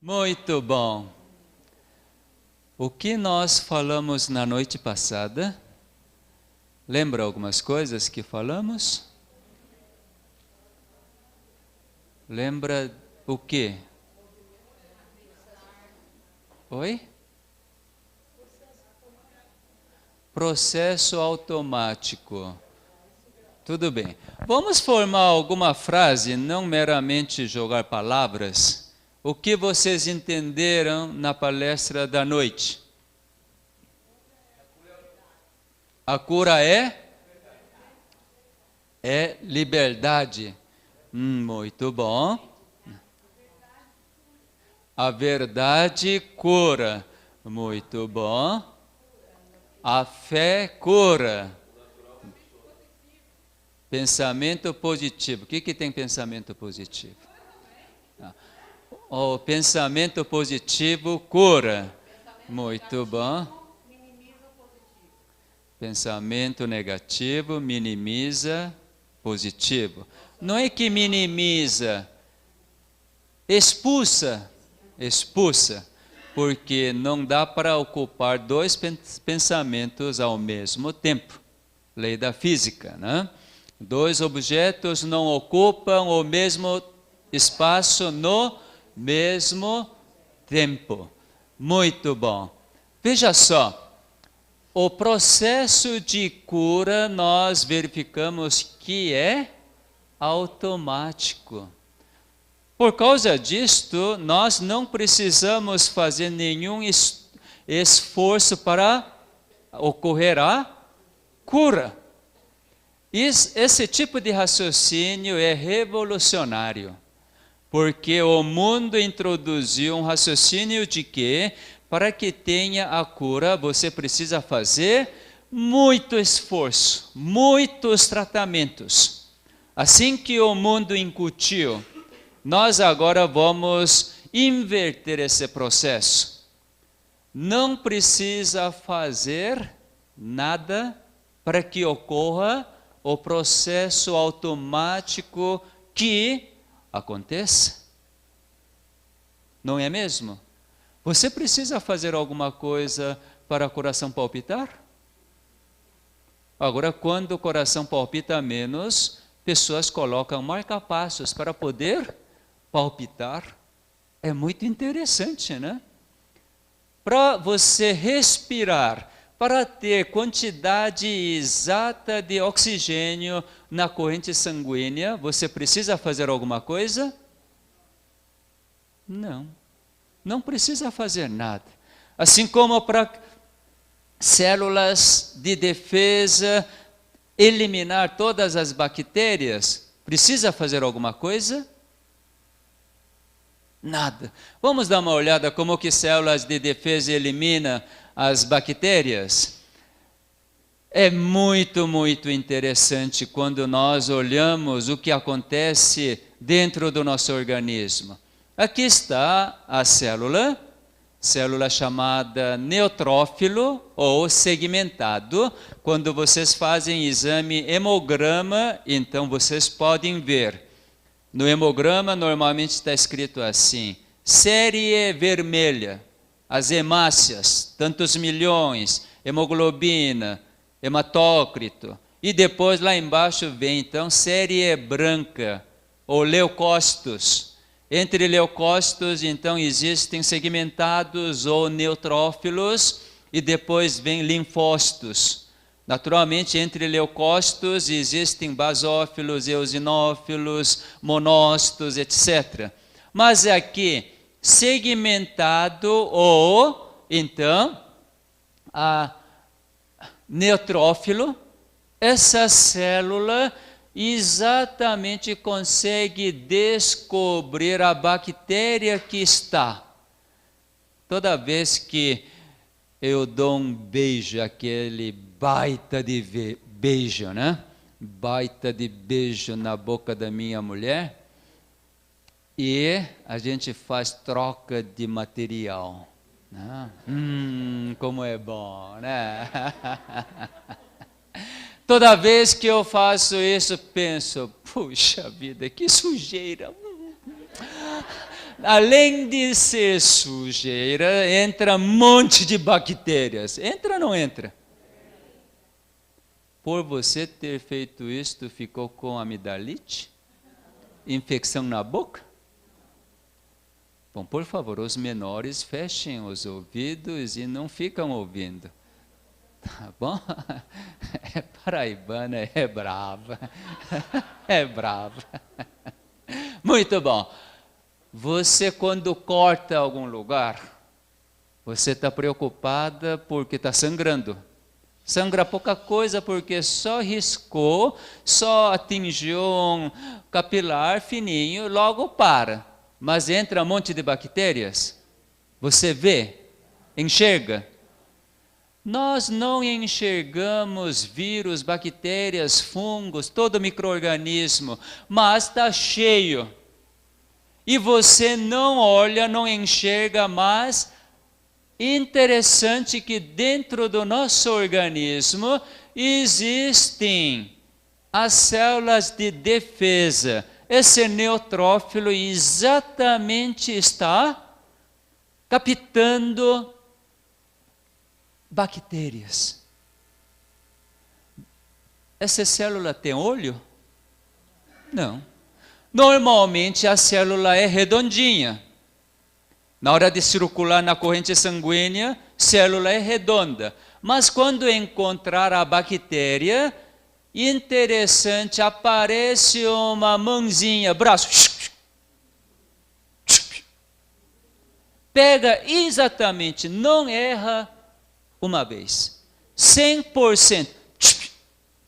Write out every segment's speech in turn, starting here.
Muito bom. O que nós falamos na noite passada? Lembra algumas coisas que falamos? Lembra o quê? Oi? Processo automático. Tudo bem. Vamos formar alguma frase, não meramente jogar palavras. O que vocês entenderam na palestra da noite? A cura é liberdade. Muito bom. A verdade cura. Muito bom. A fé cura. Pensamento positivo. O que tem pensamento positivo? O pensamento positivo cura. Muito bom. Pensamento negativo minimiza positivo. Não é que minimiza, expulsa, porque não dá para ocupar dois pensamentos ao mesmo tempo. Lei da física, né? Dois objetos não ocupam o mesmo espaço no mesmo tempo. Muito bom. Veja só. O processo de cura nós verificamos que é automático. Por causa disto, nós não precisamos fazer nenhum esforço para ocorrer a cura. Esse tipo de raciocínio é revolucionário, porque o mundo introduziu um raciocínio de que para que tenha a cura, você precisa fazer muito esforço, muitos tratamentos. Assim que o mundo incutiu, nós agora vamos inverter esse processo. Não precisa fazer nada para que ocorra o processo automático que aconteça. Não é mesmo? Você precisa fazer alguma coisa para o coração palpitar? Agora, quando o coração palpita menos, pessoas colocam marca-passos para poder palpitar. É muito interessante, né? Para você respirar, para ter quantidade exata de oxigênio na corrente sanguínea, você precisa fazer alguma coisa? Não. Não precisa fazer nada. Assim como para células de defesa eliminar todas as bactérias, precisa fazer alguma coisa? Nada. Vamos dar uma olhada como que células de defesa eliminam as bactérias? É muito, muito interessante quando nós olhamos o que acontece dentro do nosso organismo. Aqui está a célula chamada neutrófilo ou segmentado. Quando vocês fazem exame hemograma, então vocês podem ver. No hemograma normalmente está escrito assim, série vermelha, as hemácias, tantos milhões, hemoglobina, hematócrito. E depois lá embaixo vem então série branca, ou leucócitos. Entre leucócitos, então, existem segmentados ou neutrófilos e depois vem linfócitos. Naturalmente, entre leucócitos existem basófilos, eosinófilos, monócitos, etc. Mas aqui, segmentado ou, então, a neutrófilo, essa célula exatamente consegue descobrir a bactéria que está. Toda vez que eu dou um beijo, aquele baita de beijo, né? Baita de beijo na boca da minha mulher, e a gente faz troca de material. Né? Como é bom, né? Toda vez que eu faço isso, penso, puxa vida, que sujeira. Além de ser sujeira, entra um monte de bactérias. Entra ou não entra? Por você ter feito isto, ficou com amidalite? Infecção na boca? Bom, por favor, os menores fechem os ouvidos e não ficam ouvindo. Tá bom? É paraibana, é brava. É brava. Muito bom. Você, quando corta algum lugar, você está preocupada porque está sangrando. Sangra pouca coisa porque só riscou, só atingiu um capilar fininho, logo para. Mas entra um monte de bactérias. Você vê, enxerga. Nós não enxergamos vírus, bactérias, fungos, todo micro-organismo, mas está cheio. E você não olha, não enxerga, mas interessante que dentro do nosso organismo existem as células de defesa. Esse neutrófilo exatamente está captando bactérias. Essa célula tem olho? Não. Normalmente a célula é redondinha. Na hora de circular na corrente sanguínea, célula é redonda. Mas quando encontrar a bactéria, interessante, aparece uma mãozinha, braço. Pega exatamente, não erra uma vez. 100%.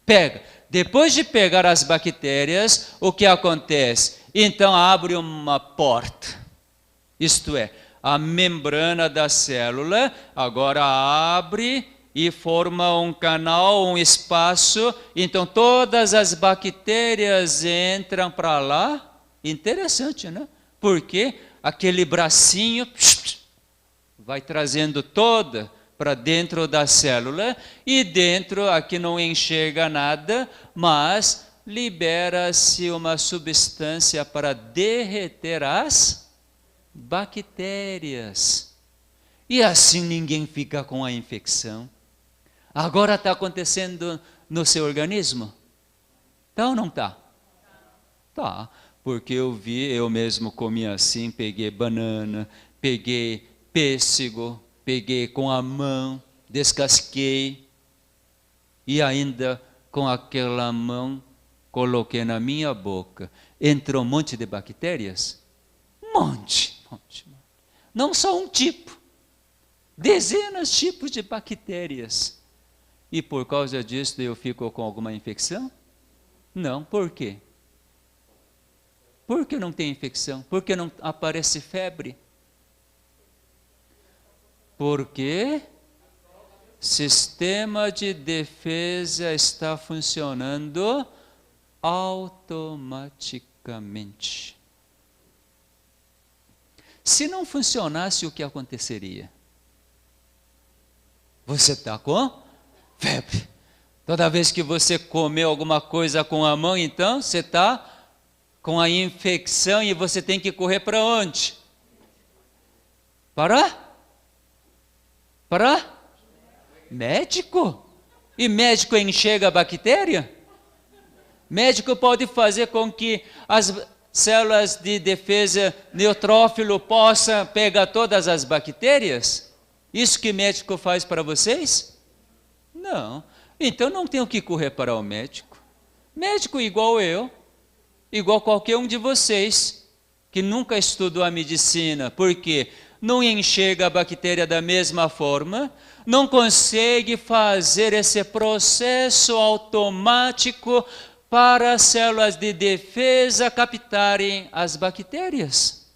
Pega. Depois de pegar as bactérias, o que acontece? Então abre uma porta. Isto é, a membrana da célula agora abre e forma um canal, um espaço. Então todas as bactérias entram para lá. Interessante, né? Porque aquele bracinho vai trazendo toda para dentro da célula, e dentro aqui não enxerga nada, mas libera-se uma substância para derreter as bactérias. E assim ninguém fica com a infecção. Agora está acontecendo no seu organismo? Tá ou não está? Tá, porque eu mesmo comi assim, peguei banana, peguei pêssego, peguei com a mão, descasquei e ainda com aquela mão coloquei na minha boca. Entrou um monte de bactérias? Monte. Não só um tipo, dezenas de tipos de bactérias. E por causa disso eu fico com alguma infecção? Não, por quê? Por que não tem infecção? Por que não aparece febre? Porque sistema de defesa está funcionando automaticamente. Se não funcionasse, o que aconteceria? Você está com febre. Toda vez que você comeu alguma coisa com a mão, então você está com a infecção e você tem que correr para onde? Para médico. E médico enxerga a bactéria? Médico pode fazer com que as células de defesa neutrófilo possam pegar todas as bactérias? Isso que médico faz para vocês? Não. Então não tenho que correr para o médico. Médico igual eu, igual qualquer um de vocês, que nunca estudou a medicina. Por quê? Não enxerga a bactéria da mesma forma, não consegue fazer esse processo automático para as células de defesa captarem as bactérias.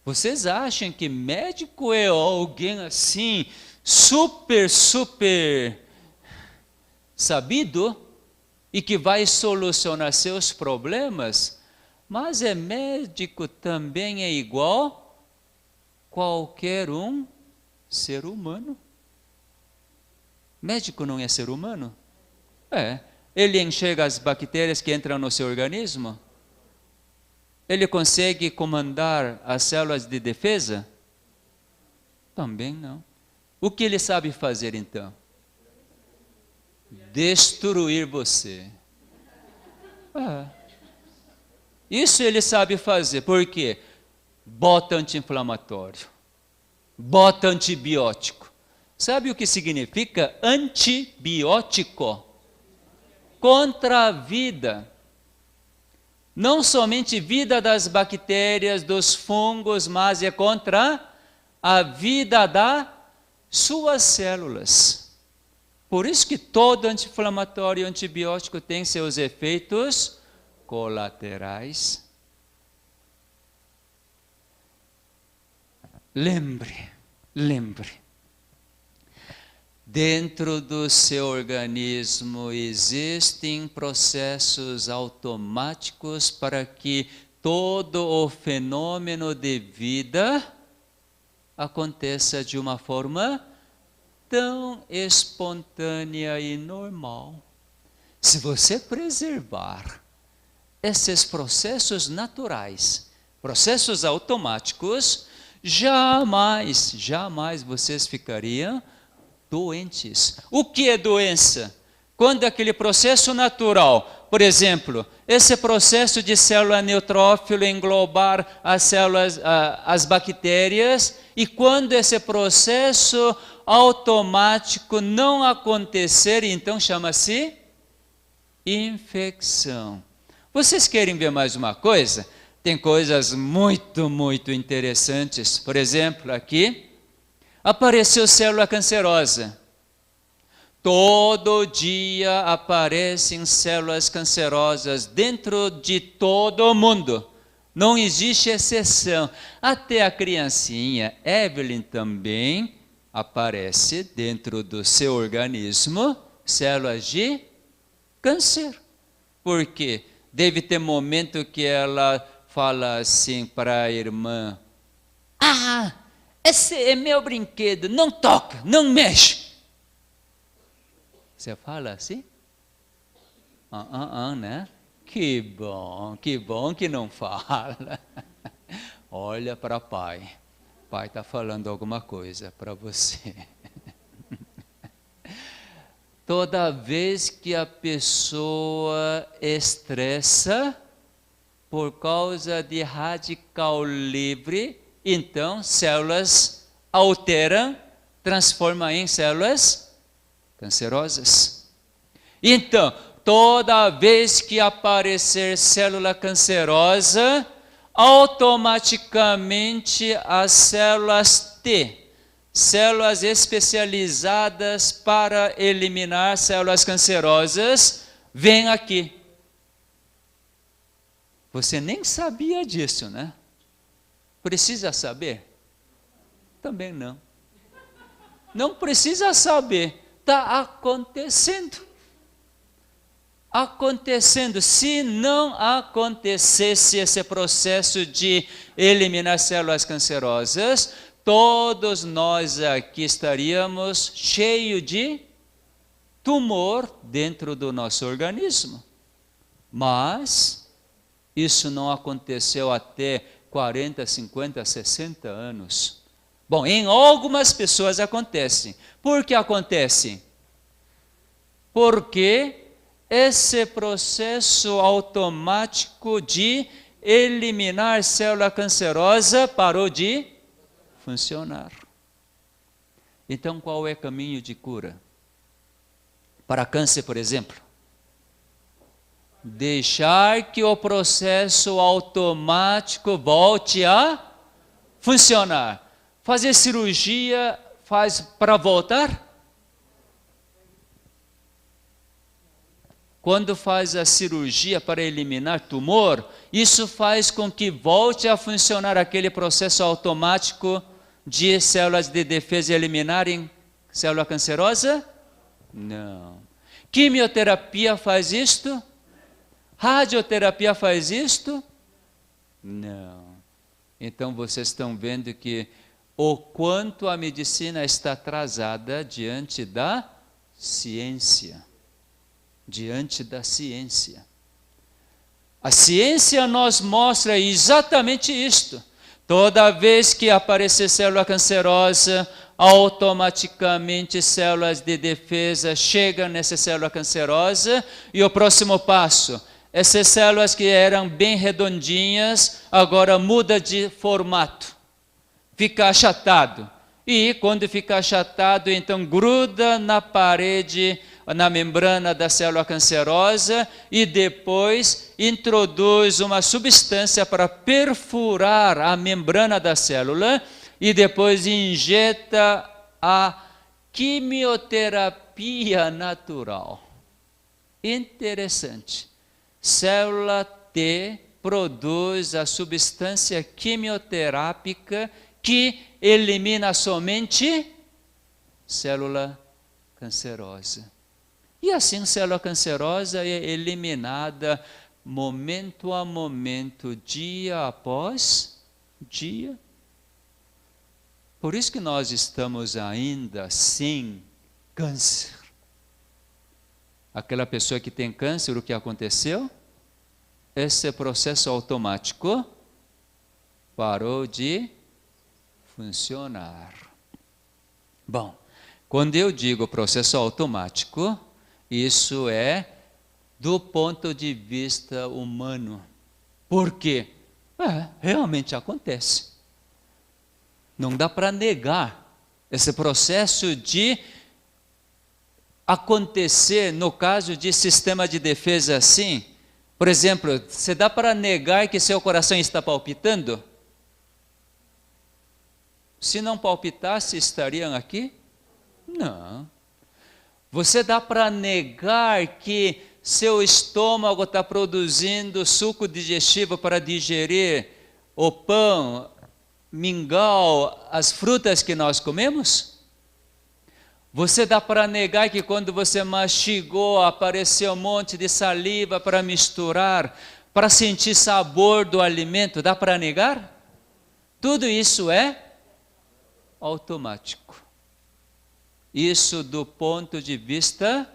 Vocês acham que médico é alguém assim, super sabido e que vai solucionar seus problemas? Mas médico também é igual qualquer um ser humano. Médico não é ser humano? É. Ele enxerga as bactérias que entram no seu organismo? Ele consegue comandar as células de defesa? Também não. O que ele sabe fazer então? Destruir você. Isso ele sabe fazer. Por quê? Bota anti-inflamatório. Bota antibiótico. Sabe o que significa antibiótico? Contra a vida. Não somente vida das bactérias, dos fungos, mas é contra a vida das suas células. Por isso que todo anti-inflamatório e antibiótico tem seus efeitos colaterais. Lembre. Dentro do seu organismo existem processos automáticos para que todo o fenômeno de vida aconteça de uma forma tão espontânea e normal. Se você preservar esses processos naturais, processos automáticos, jamais vocês ficariam doentes. O que é doença? Quando aquele processo natural, por exemplo, esse processo de célula neutrófilo englobar as células, as bactérias, e quando esse processo automático não acontecer, então chama-se infecção. Vocês querem ver mais uma coisa? Tem coisas muito interessantes. Por exemplo, aqui, apareceu célula cancerosa. Todo dia aparecem células cancerosas dentro de todo o mundo. Não existe exceção. Até a criancinha Evelyn também aparece dentro do seu organismo células de câncer. Por quê? Deve ter momento que ela fala assim para a irmã: esse é meu brinquedo, não toca, não mexe. Você fala assim? Né? Que bom que não fala. Olha para pai. Pai está falando alguma coisa para você. Toda vez que a pessoa estressa por causa de radical livre, então células alteram, transformam em células cancerosas. Então, toda vez que aparecer célula cancerosa, automaticamente as células T, células especializadas para eliminar células cancerosas, vêm aqui. Você nem sabia disso, né? Precisa saber? Também não. Não precisa saber. Está acontecendo. Se não acontecesse esse processo de eliminar células cancerosas, todos nós aqui estaríamos cheios de tumor dentro do nosso organismo. Mas isso não aconteceu até 40, 50, 60 anos. Bom, em algumas pessoas acontece. Por que acontece? Porque esse processo automático de eliminar célula cancerosa parou de funcionar. Então, qual é o caminho de cura? Para câncer, por exemplo, deixar que o processo automático volte a funcionar. Fazer cirurgia faz para voltar? Quando faz a cirurgia para eliminar tumor, isso faz com que volte a funcionar aquele processo automático de células de defesa eliminarem célula cancerosa? Não. Quimioterapia faz isto? Radioterapia faz isto? Não. Então vocês estão vendo que o quanto a medicina está atrasada diante da ciência. A ciência nos mostra exatamente isto. Toda vez que aparecer célula cancerosa, automaticamente células de defesa chegam nessa célula cancerosa e o próximo passo, essas células que eram bem redondinhas, agora muda de formato, fica achatado. E quando fica achatado, então gruda na parede, na membrana da célula cancerosa e depois introduz uma substância para perfurar a membrana da célula e depois injeta a quimioterapia natural. Interessante. Célula T produz a substância quimioterápica que elimina somente célula cancerosa. E assim, célula cancerosa é eliminada momento a momento, dia após dia. Por isso que nós estamos ainda sem câncer. Aquela pessoa que tem câncer, o que aconteceu? Esse processo automático parou de funcionar. Bom, quando eu digo processo automático, isso é do ponto de vista humano. Por quê? Realmente acontece. Não dá para negar esse processo de acontecer no caso de sistema de defesa assim. Por exemplo, você dá para negar que seu coração está palpitando? Se não palpitasse, estariam aqui? Não. Você dá para negar que seu estômago está produzindo suco digestivo para digerir o pão, mingau, as frutas que nós comemos? Você dá para negar que quando você mastigou, apareceu um monte de saliva para misturar, para sentir sabor do alimento? Dá para negar? Tudo isso é automático. Isso do ponto de vista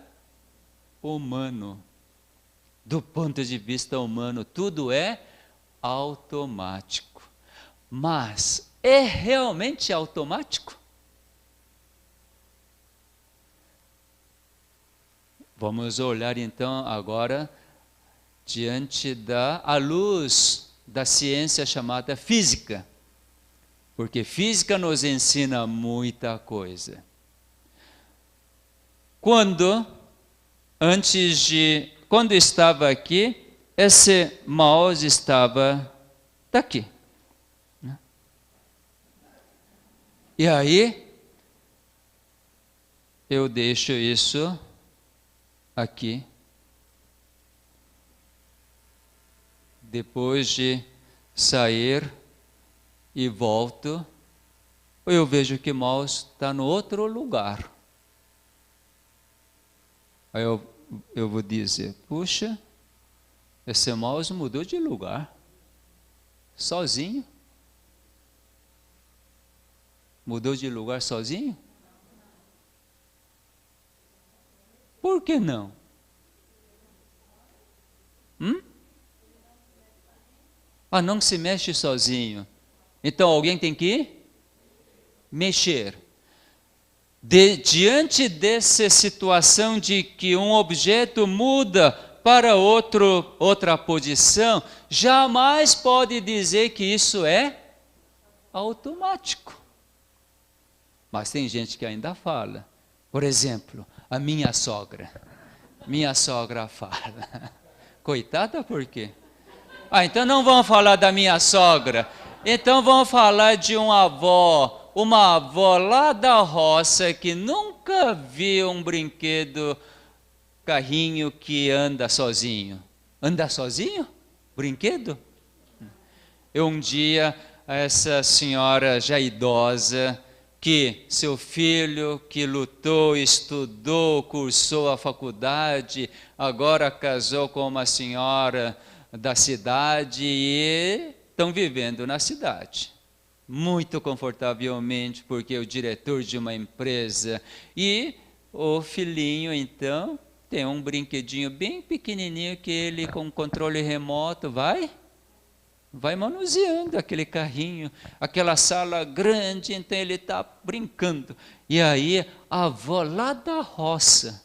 humano. Do ponto de vista humano, tudo é automático. Mas é realmente automático? Vamos olhar então agora à luz da ciência chamada física. Porque física nos ensina muita coisa. Quando estava aqui, esse mouse estava daqui. E aí, eu deixo isso aqui. Depois de sair e volto, eu vejo que o mouse está no outro lugar. Aí eu vou dizer, puxa, esse mouse mudou de lugar, sozinho. Mudou de lugar sozinho? Por que não? Não se mexe sozinho. Então alguém tem que mexer. Diante dessa situação de que um objeto muda para outra posição, jamais pode dizer que isso é automático. Mas tem gente que ainda fala. Por exemplo, a minha sogra. Minha sogra fala. Coitada, por quê? Então não vamos falar da minha sogra. Então vamos falar de uma avó lá da roça que nunca viu um brinquedo, carrinho que anda sozinho. Anda sozinho? Brinquedo? Um dia, essa senhora já idosa, que seu filho que lutou, estudou, cursou a faculdade, agora casou com uma senhora da cidade e estão vivendo na cidade. Muito confortavelmente, porque é o diretor de uma empresa. E o filhinho, então, tem um brinquedinho bem pequenininho que ele, com controle remoto, vai manuseando aquele carrinho, aquela sala grande, então ele está brincando. E aí a avó lá da roça,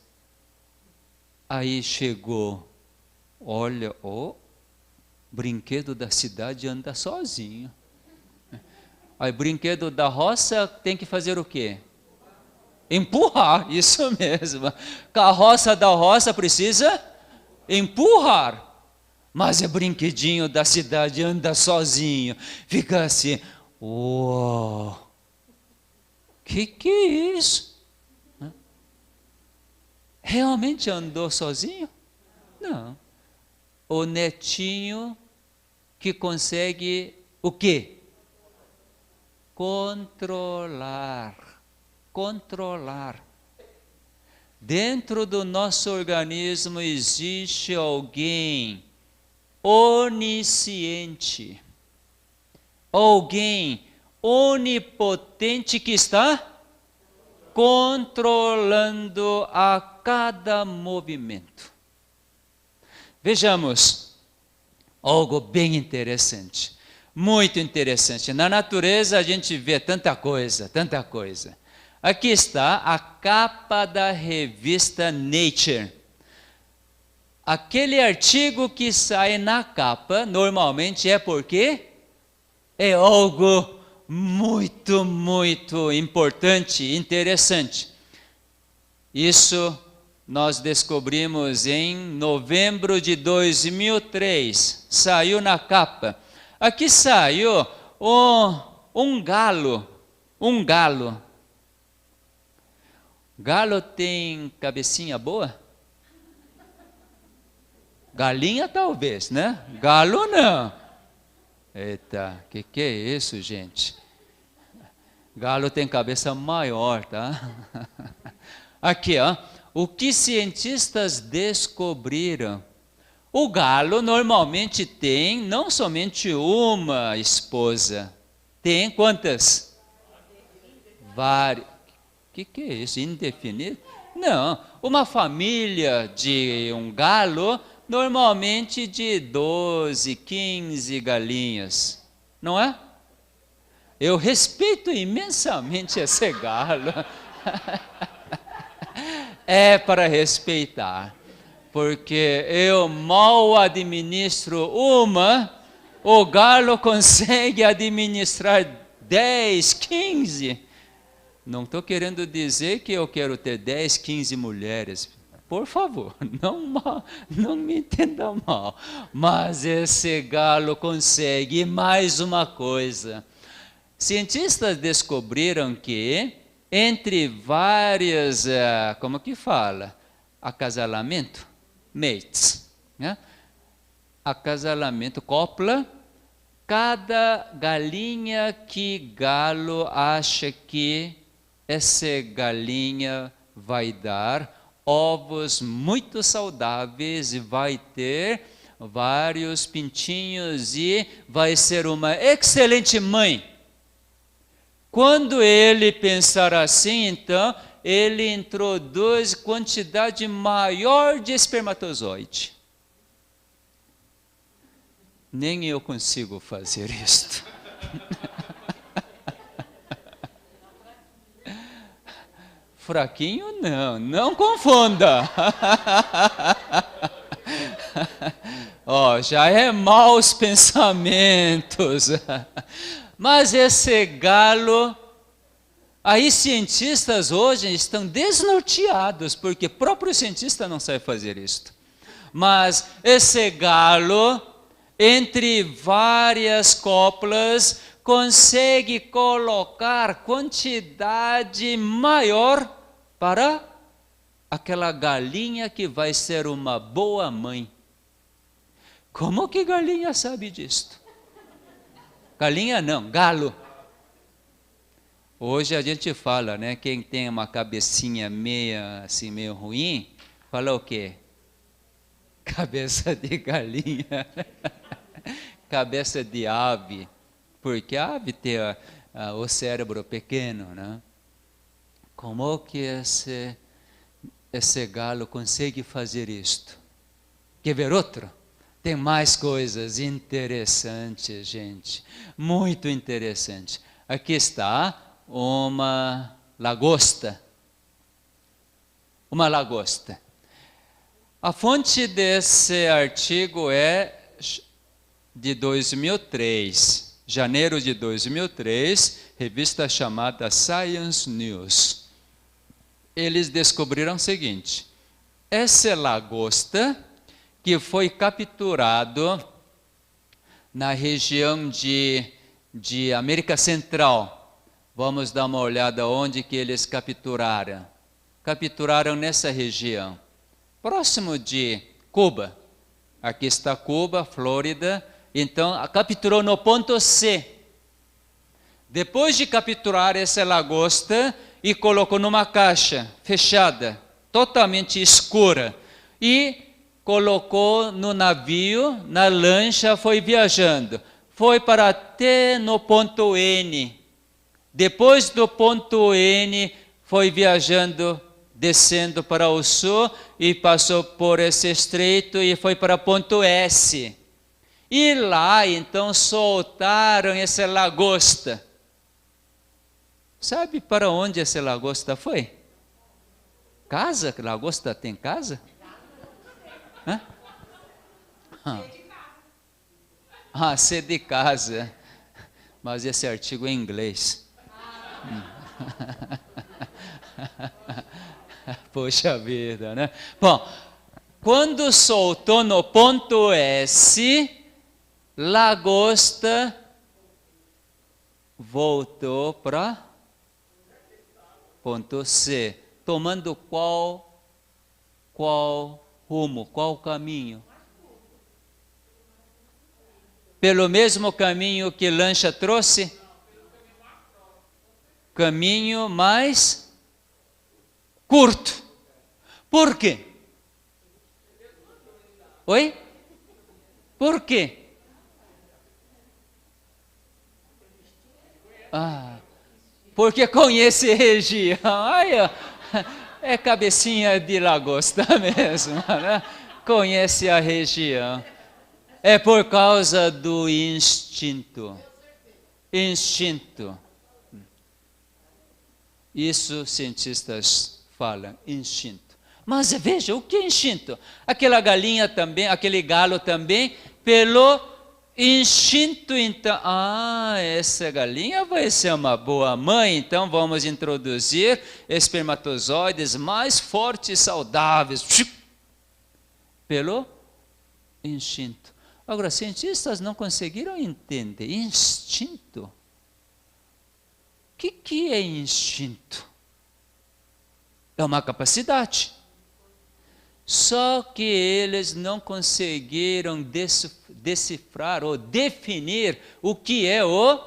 aí chegou, olha, brinquedo da cidade anda sozinho. Aí brinquedo da roça tem que fazer o quê? Empurrar, isso mesmo. Carroça da roça precisa empurrar. Mas é brinquedinho da cidade, anda sozinho. Fica assim, uau, que é isso? Realmente andou sozinho? Não. O netinho que consegue o quê? Controlar. Dentro do nosso organismo existe alguém onisciente, alguém onipotente que está controlando a cada movimento. Vejamos algo bem interessante, muito interessante. Na natureza a gente vê tanta coisa, tanta coisa. Aqui está a capa da revista Nature. Aquele artigo que sai na capa, normalmente é porque é algo muito, muito importante, interessante. Isso nós descobrimos em novembro de 2003. Saiu na capa. Aqui saiu um galo. Galo tem cabecinha boa? Galinha talvez, né? Galo não. Eita, que é isso, gente? Galo tem cabeça maior, tá? Aqui, ó. O que cientistas descobriram? O galo normalmente tem não somente uma esposa. Tem quantas? Várias. Que é isso? Indefinido? Não. Uma família de um galo, normalmente de 12, 15 galinhas. Não é? Eu respeito imensamente esse galo. É para respeitar. Porque eu mal administro uma, o galo consegue administrar 10, 15. Não estou querendo dizer que eu quero ter 10, 15 mulheres. Por favor, não me entenda mal. Mas esse galo consegue. E mais uma coisa. Cientistas descobriram que entre várias, como que fala? Acasalamento, mates, né? Acasalamento, copla, cada galinha que galo acha que essa galinha vai dar ovos muito saudáveis e vai ter vários pintinhos e vai ser uma excelente mãe. Quando ele pensar assim, então, ele introduz quantidade maior de espermatozoide. Nem eu consigo fazer isto. Fraquinho não confunda. Já é maus pensamentos. Mas esse galo, aí cientistas hoje estão desnorteados, porque o próprio cientista não sabe fazer isto. Mas esse galo, entre várias coplas, consegue colocar quantidade maior para aquela galinha que vai ser uma boa mãe. Como que galinha sabe disto? Galinha não, galo. Hoje a gente fala, né? Quem tem uma cabecinha meio ruim, fala o quê? Cabeça de galinha. Cabeça de ave. Porque a ave tem o cérebro pequeno, né? Como que esse galo consegue fazer isto. Quer ver outro? Tem mais coisas interessantes, gente. Muito interessante. Aqui está uma lagosta. Uma lagosta. A fonte desse artigo é de 2003, janeiro de 2003, revista chamada Science News. Eles descobriram o seguinte: essa lagosta que foi capturado na região de América Central. Vamos dar uma olhada onde que eles capturaram. Capturaram nessa região, próximo de Cuba. Aqui está Cuba, Flórida. Então, capturou no ponto C. Depois de capturar essa lagosta, e colocou numa caixa fechada, totalmente escura, e colocou no navio, na lancha, foi viajando. Foi para até no ponto N. Depois do ponto N, foi viajando, descendo para o sul, e passou por esse estreito e foi para ponto S. E lá, então, soltaram essa lagosta. Sabe para onde essa lagosta foi? Casa? Lagosta tem casa? Hã? Ser de casa. Mas esse artigo é em inglês. Poxa vida, né? Bom, quando soltou no ponto S, lagosta voltou para ponto C, tomando qual rumo, qual caminho? Pelo mesmo caminho que lancha trouxe? Caminho mais curto. Por quê? Oi? Por quê? Porque conhece a região. É cabecinha de lagosta mesmo, né? Conhece a região. É por causa do instinto. Instinto. Isso cientistas falam, instinto. Mas veja, o que é instinto? Aquela galinha também, aquele galo também, pelo instinto, então, essa galinha vai ser uma boa mãe, então vamos introduzir espermatozoides mais fortes e saudáveis. Pelo instinto. Agora, cientistas não conseguiram entender. Instinto? O que é instinto? É uma capacidade. Só que eles não conseguiram decifrar ou definir o que é o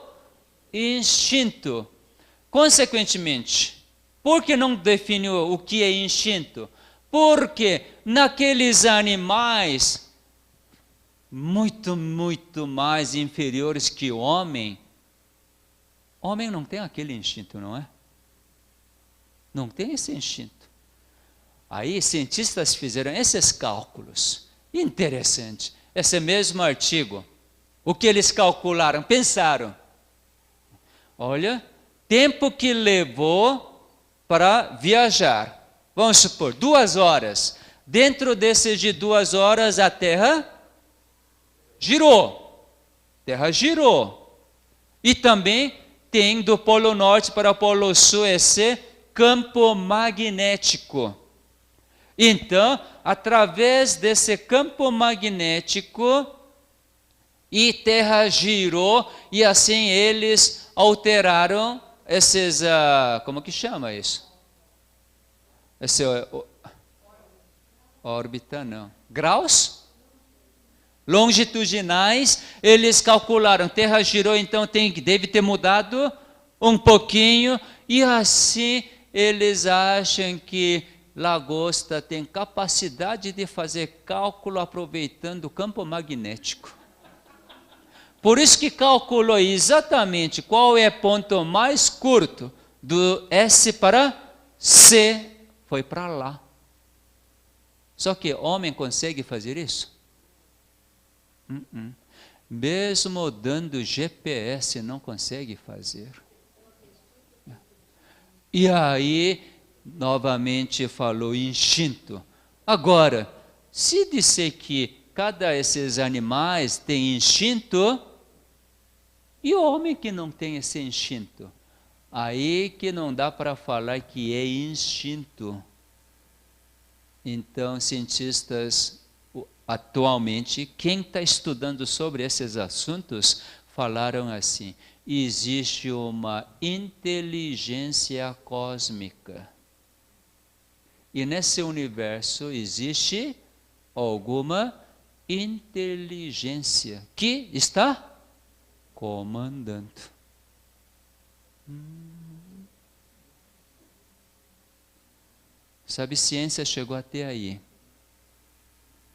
instinto. Consequentemente, por que não definiu o que é instinto? Porque naqueles animais muito mais inferiores que o homem não tem aquele instinto, não é? Não tem esse instinto. Aí cientistas fizeram esses cálculos. Interessante. Esse mesmo artigo. O que eles calcularam? Pensaram. Olha, tempo que levou para viajar. Vamos supor, 2 horas. Dentro desses de 2 horas, a Terra girou. Terra girou. E também tem do Polo Norte para o Polo Sul esse campo magnético. Então, através desse campo magnético, e Terra girou, e assim eles alteraram esses, como que chama isso? Esse órbita, não. Graus? Longitudinais, eles calcularam, Terra girou, então deve ter mudado um pouquinho, e assim eles acham que lagosta tem capacidade de fazer cálculo aproveitando o campo magnético. Por isso que calculou exatamente qual é o ponto mais curto do S para C, foi para lá. Só que homem consegue fazer isso? Mesmo dando GPS, não consegue fazer. E aí, novamente falou instinto. Agora, se disser que cada esses animais tem instinto, e o homem que não tem esse instinto? Aí que não dá para falar que é instinto. Então, cientistas, atualmente, quem está estudando sobre esses assuntos, falaram assim: existe uma inteligência cósmica. E nesse universo existe alguma inteligência que está comandando. Sabe, ciência chegou até aí.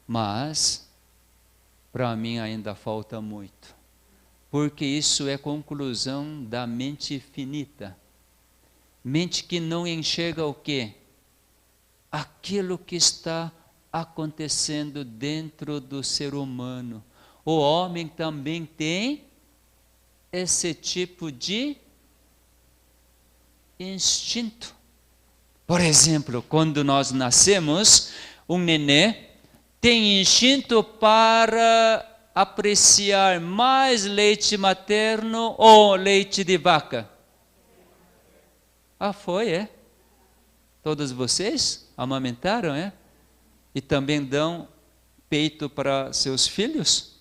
Mas, para mim ainda falta muito. Porque isso é conclusão da mente finita. Mente que não enxerga o quê? Aquilo que está acontecendo dentro do ser humano. O homem também tem esse tipo de instinto. Por exemplo, quando nós nascemos, um nenê tem instinto para apreciar mais leite materno ou leite de vaca? Foi, é? Todos vocês amamentaram, é? E também dão peito para seus filhos?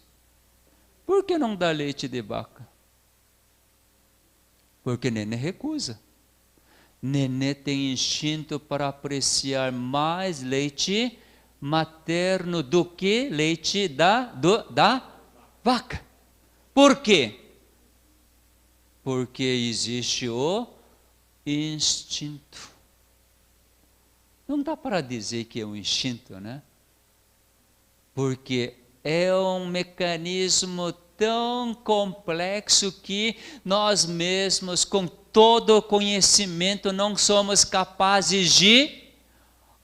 Por que não dá leite de vaca? Porque nenê recusa. Nenê tem instinto para apreciar mais leite materno do que leite da vaca. Por quê? Porque existe o instinto. Não dá para dizer que é um instinto, né? Porque é um mecanismo tão complexo que nós mesmos, com todo o conhecimento, não somos capazes de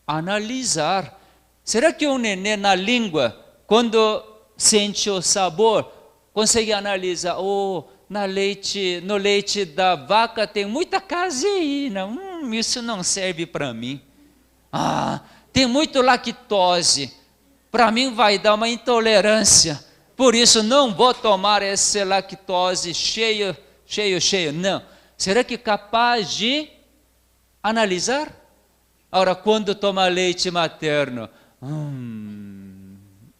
analisar. Será que um nenê na língua, quando sente o sabor, consegue analisar? No leite da vaca tem muita caseína. Isso não serve para mim. Tem muito lactose. Para mim vai dar uma intolerância. Por isso não vou tomar esse lactose cheio. Não. Será que é capaz de analisar? Ora, quando toma leite materno,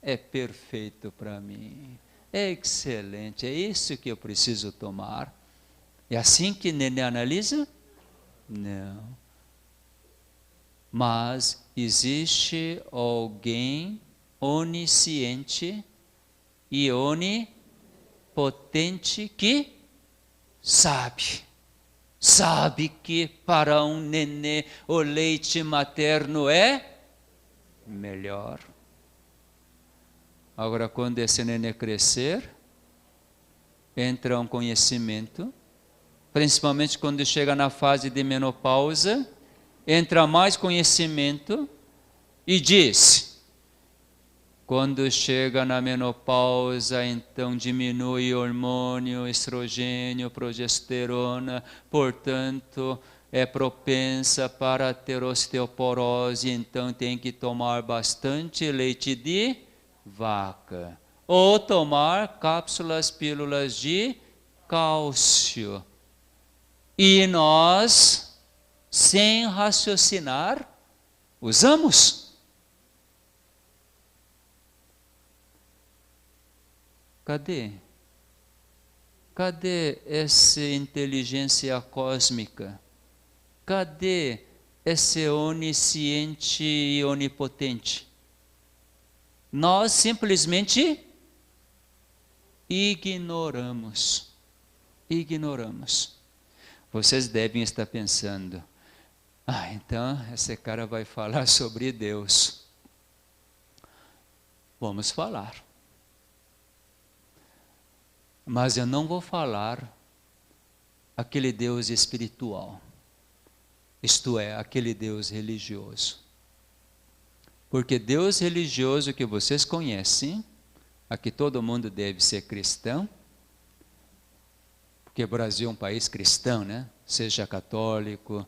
é perfeito para mim. É excelente, é isso que eu preciso tomar. É assim que neném analisa? Não. Mas existe alguém onisciente e onipotente que sabe que para um nenê o leite materno é melhor. Agora, quando esse nenê crescer, entra um conhecimento, principalmente quando chega na fase de menopausa, entra mais conhecimento e diz: quando chega na menopausa, então diminui o hormônio, estrogênio, progesterona, portanto, é propensa para ter osteoporose, então tem que tomar bastante leite de vaca. Ou tomar cápsulas, pílulas de cálcio. E nós, sem raciocinar, usamos. Cadê? Cadê essa inteligência cósmica? Cadê esse onisciente e onipotente? Nós simplesmente ignoramos. Vocês devem estar pensando: então esse cara vai falar sobre Deus. Vamos falar. Mas eu não vou falar aquele Deus espiritual, isto é, aquele Deus religioso. Porque Deus religioso que vocês conhecem, aqui todo mundo deve ser cristão, porque o Brasil é um país cristão, né? Seja católico,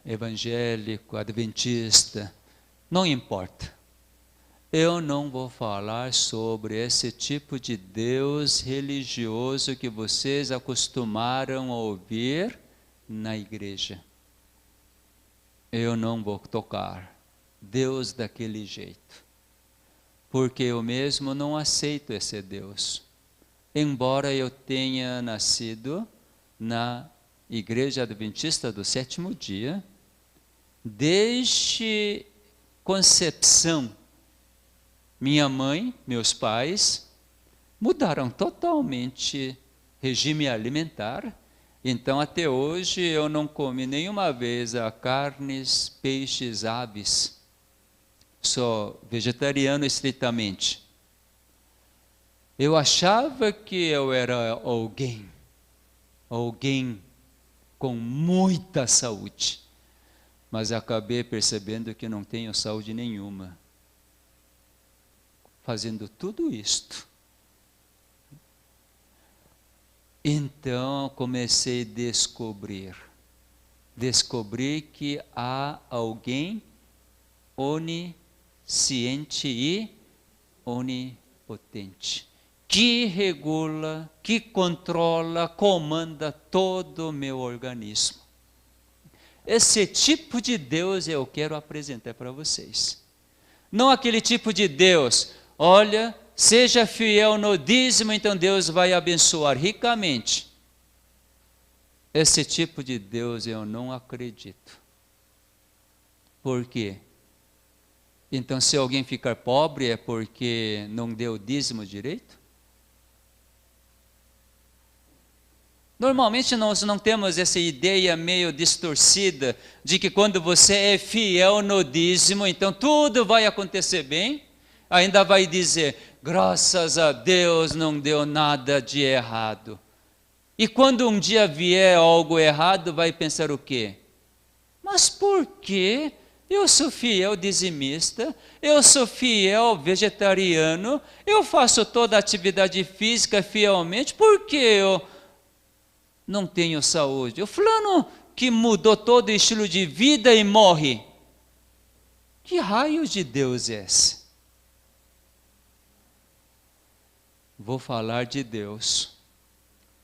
evangélico, adventista, não importa. Eu não vou falar sobre esse tipo de Deus religioso que vocês acostumaram a ouvir na igreja. Eu não vou tocar Deus daquele jeito, porque eu mesmo não aceito esse Deus. Embora eu tenha nascido na Igreja Adventista do Sétimo Dia, desde concepção, minha mãe, meus pais, mudaram totalmente regime alimentar. Então, até hoje, eu não comi nenhuma vez carnes, peixes, aves. Sou vegetariano estritamente. Eu achava que eu era alguém com muita saúde, mas acabei percebendo que não tenho saúde nenhuma, fazendo tudo isto. Então comecei a descobrir que há alguém onisciente e onipotente, que regula, que controla, comanda todo o meu organismo. Esse tipo de Deus eu quero apresentar para vocês. Não aquele tipo de Deus, olha, seja fiel no dízimo, então Deus vai abençoar ricamente. Esse tipo de Deus eu não acredito. Por quê? Então, se alguém ficar pobre é porque não deu dízimo direito? Normalmente nós não temos essa ideia meio distorcida de que quando você é fiel no dízimo, então tudo vai acontecer bem. Ainda vai dizer, graças a Deus não deu nada de errado. E quando um dia vier algo errado, vai pensar o quê? Mas por quê? Eu sou fiel dizimista, eu sou fiel vegetariano, eu faço toda a atividade física fielmente, por que eu não tenho saúde? O fulano que mudou todo o estilo de vida e morre. Que raio de Deus é esse? Vou falar de Deus,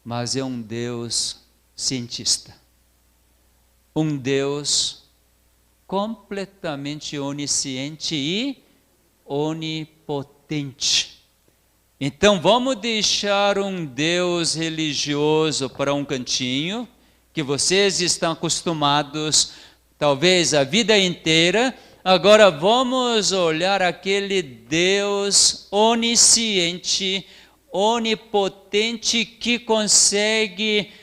mas é um Deus cientista. Um Deus completamente onisciente e onipotente. Então vamos deixar um Deus religioso para um cantinho, que vocês estão acostumados, talvez a vida inteira. Agora vamos olhar aquele Deus onisciente, onipotente, que consegue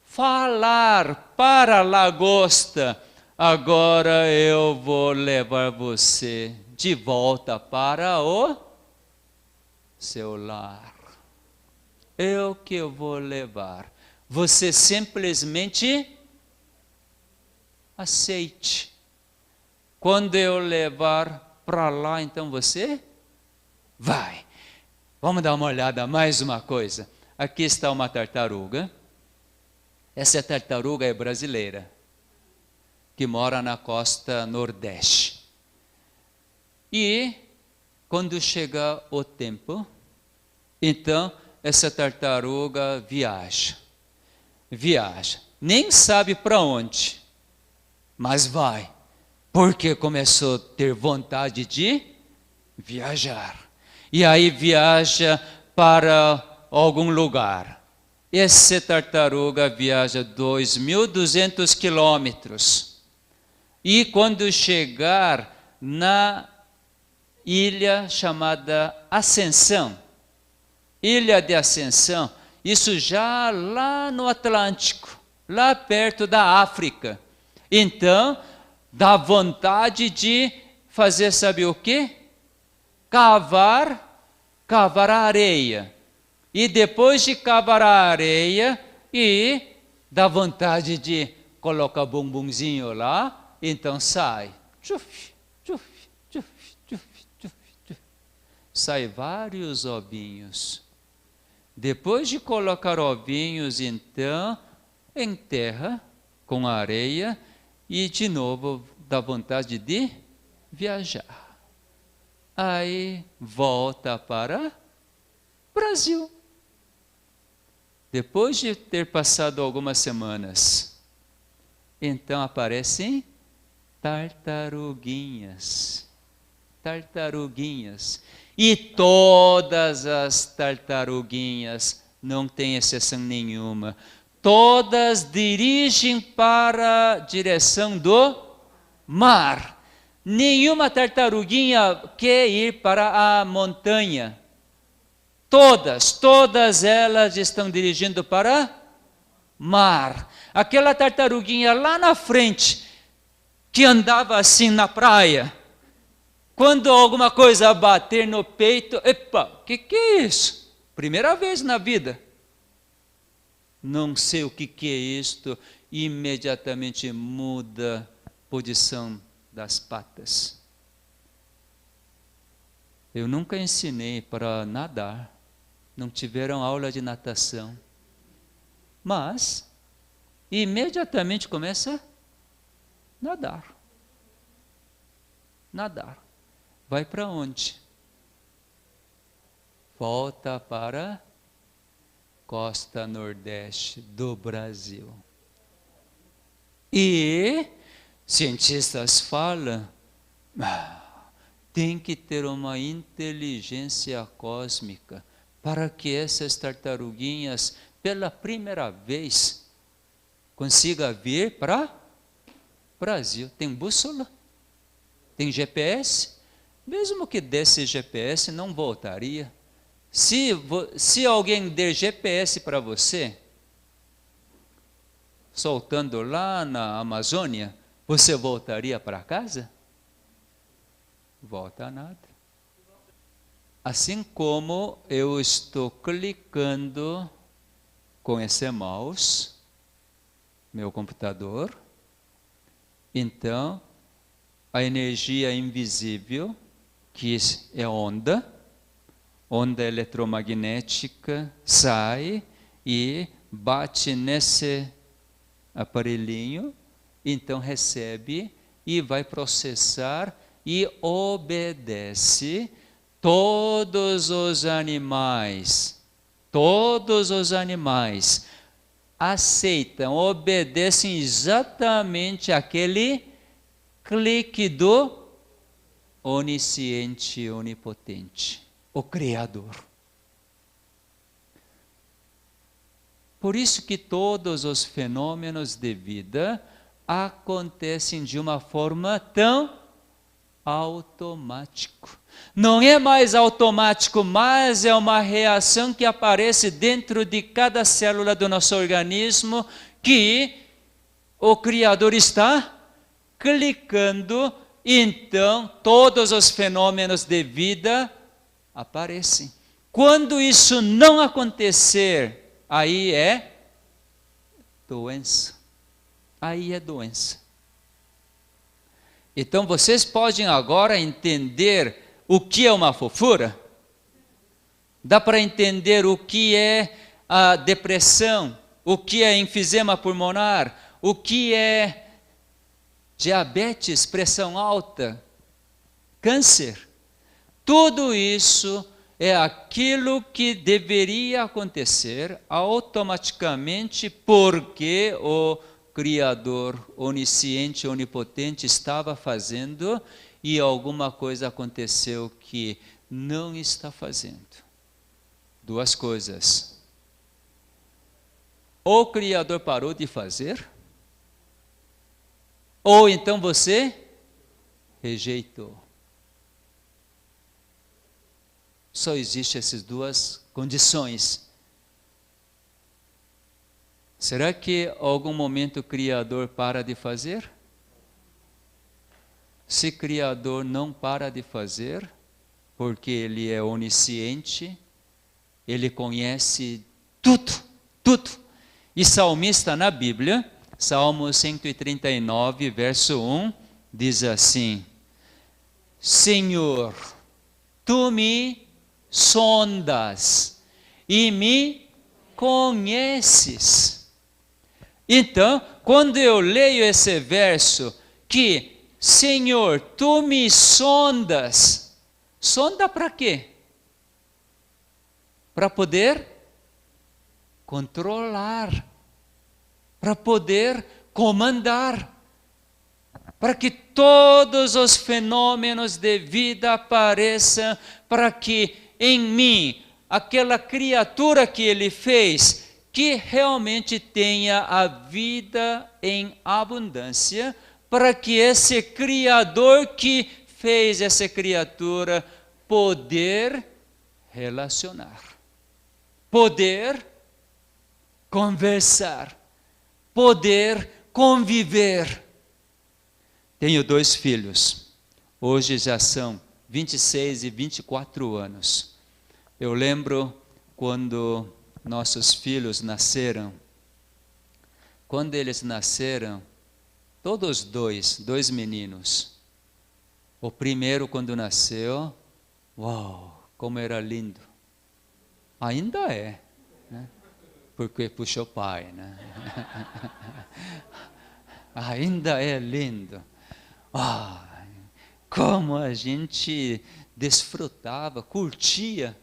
falar para a lagosta: agora eu vou levar você de volta para o seu lar. Eu que vou levar. Você simplesmente aceite. Quando eu levar para lá, então você vai. Vamos dar uma olhada, mais uma coisa. Aqui está uma tartaruga. Essa tartaruga é brasileira, que mora na costa nordeste. E quando chega o tempo, então essa tartaruga viaja. Nem sabe para onde, mas vai, porque começou a ter vontade de viajar. E aí viaja para algum lugar. Essa tartaruga viaja 2.200 quilômetros. E quando chegar na ilha chamada Ascensão, Ilha de Ascensão, isso já lá no Atlântico, lá perto da África. Então, dá vontade de fazer, sabe o quê? Cavar a areia. E depois de cavar a areia, e dá vontade de colocar bumbumzinho lá, então sai. Tchuf, tchuf, Sai vários ovinhos. Depois de colocar ovinhos, então, enterra com areia e de novo dá vontade de viajar. Aí volta para o Brasil. Depois de ter passado algumas semanas, então aparecem tartaruguinhas. Tartaruguinhas. E todas as tartaruguinhas, não tem exceção nenhuma, todas dirigem para a direção do mar. Nenhuma tartaruguinha quer ir para a montanha. Todas elas estão dirigindo para mar. Aquela tartaruguinha lá na frente, que andava assim na praia, quando alguma coisa bater no peito, epa, que é isso? Primeira vez na vida. Não sei o que é isto, imediatamente muda a posição das patas. Eu nunca ensinei para nadar, não tiveram aula de natação, mas imediatamente começa a nadar. Nadar. Vai para onde? Volta para a costa nordeste do Brasil. E cientistas falam, tem que ter uma inteligência cósmica para que essas tartaruguinhas, pela primeira vez, consigam vir para o Brasil. Tem bússola? Tem GPS? Mesmo que desse GPS, não voltaria. Se alguém der GPS para você, soltando lá na Amazônia, você voltaria para casa? Volta nada. Assim como eu estou clicando com esse mouse, meu computador, então a energia invisível, que é onda eletromagnética, sai e bate nesse aparelhinho, então recebe e vai processar e obedece. Todos os animais aceitam, obedecem exatamente aquele clique do onisciente, onipotente, o Criador. Por isso que todos os fenômenos de vida acontecem de uma forma tão automática. Não é mais automático, mas é uma reação que aparece dentro de cada célula do nosso organismo, que o Criador está clicando. Então, todos os fenômenos de vida aparecem. Quando isso não acontecer, aí é doença. Aí é doença. Então, vocês podem agora entender o que é uma fofura? Dá para entender o que é a depressão, o que é enfisema pulmonar, o que é diabetes, pressão alta, câncer. Tudo isso é aquilo que deveria acontecer automaticamente, porque o Criador onisciente, onipotente estava fazendo e alguma coisa aconteceu que não está fazendo. Duas coisas. Ou o Criador parou de fazer, ou então você rejeitou. Só existem essas duas condições. Será que em algum momento o Criador para de fazer? Se o Criador não para de fazer, porque Ele é onisciente, Ele conhece tudo, tudo. E salmista na Bíblia, Salmo 139, verso 1, diz assim: Senhor, tu me sondas e me conheces. Então, quando eu leio esse verso, que Senhor, tu me sondas, sonda para quê? Para poder controlar, para poder comandar, para que todos os fenômenos de vida apareçam, para que em mim, aquela criatura que ele fez, que realmente tenha a vida em abundância, para que esse Criador que fez essa criatura poder relacionar, poder conversar, poder conviver. Tenho 2 filhos, hoje já são 26 e 24 anos. Eu lembro quando nossos filhos nasceram. Quando eles nasceram, todos dois meninos. O primeiro, quando nasceu, uau, como era lindo. Ainda é, né? Porque puxou o pai, né? Ainda é lindo. Ah, como a gente desfrutava, curtia.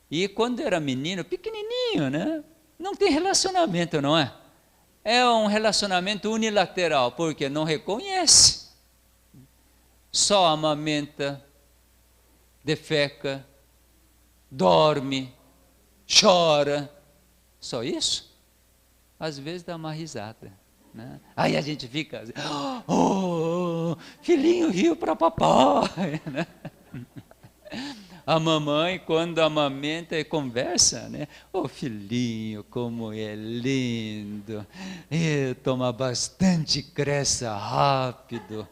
E quando era menino, pequenininho, né? Não tem relacionamento, não é? É um relacionamento unilateral, porque não reconhece. Só amamenta, defeca, dorme, chora. Só isso? Às vezes dá uma risada, né? Aí a gente fica assim, oh, filhinho riu para papai, né? A mamãe, quando amamenta e conversa, né? Oh, filhinho, como é lindo. E toma bastante, cresce rápido.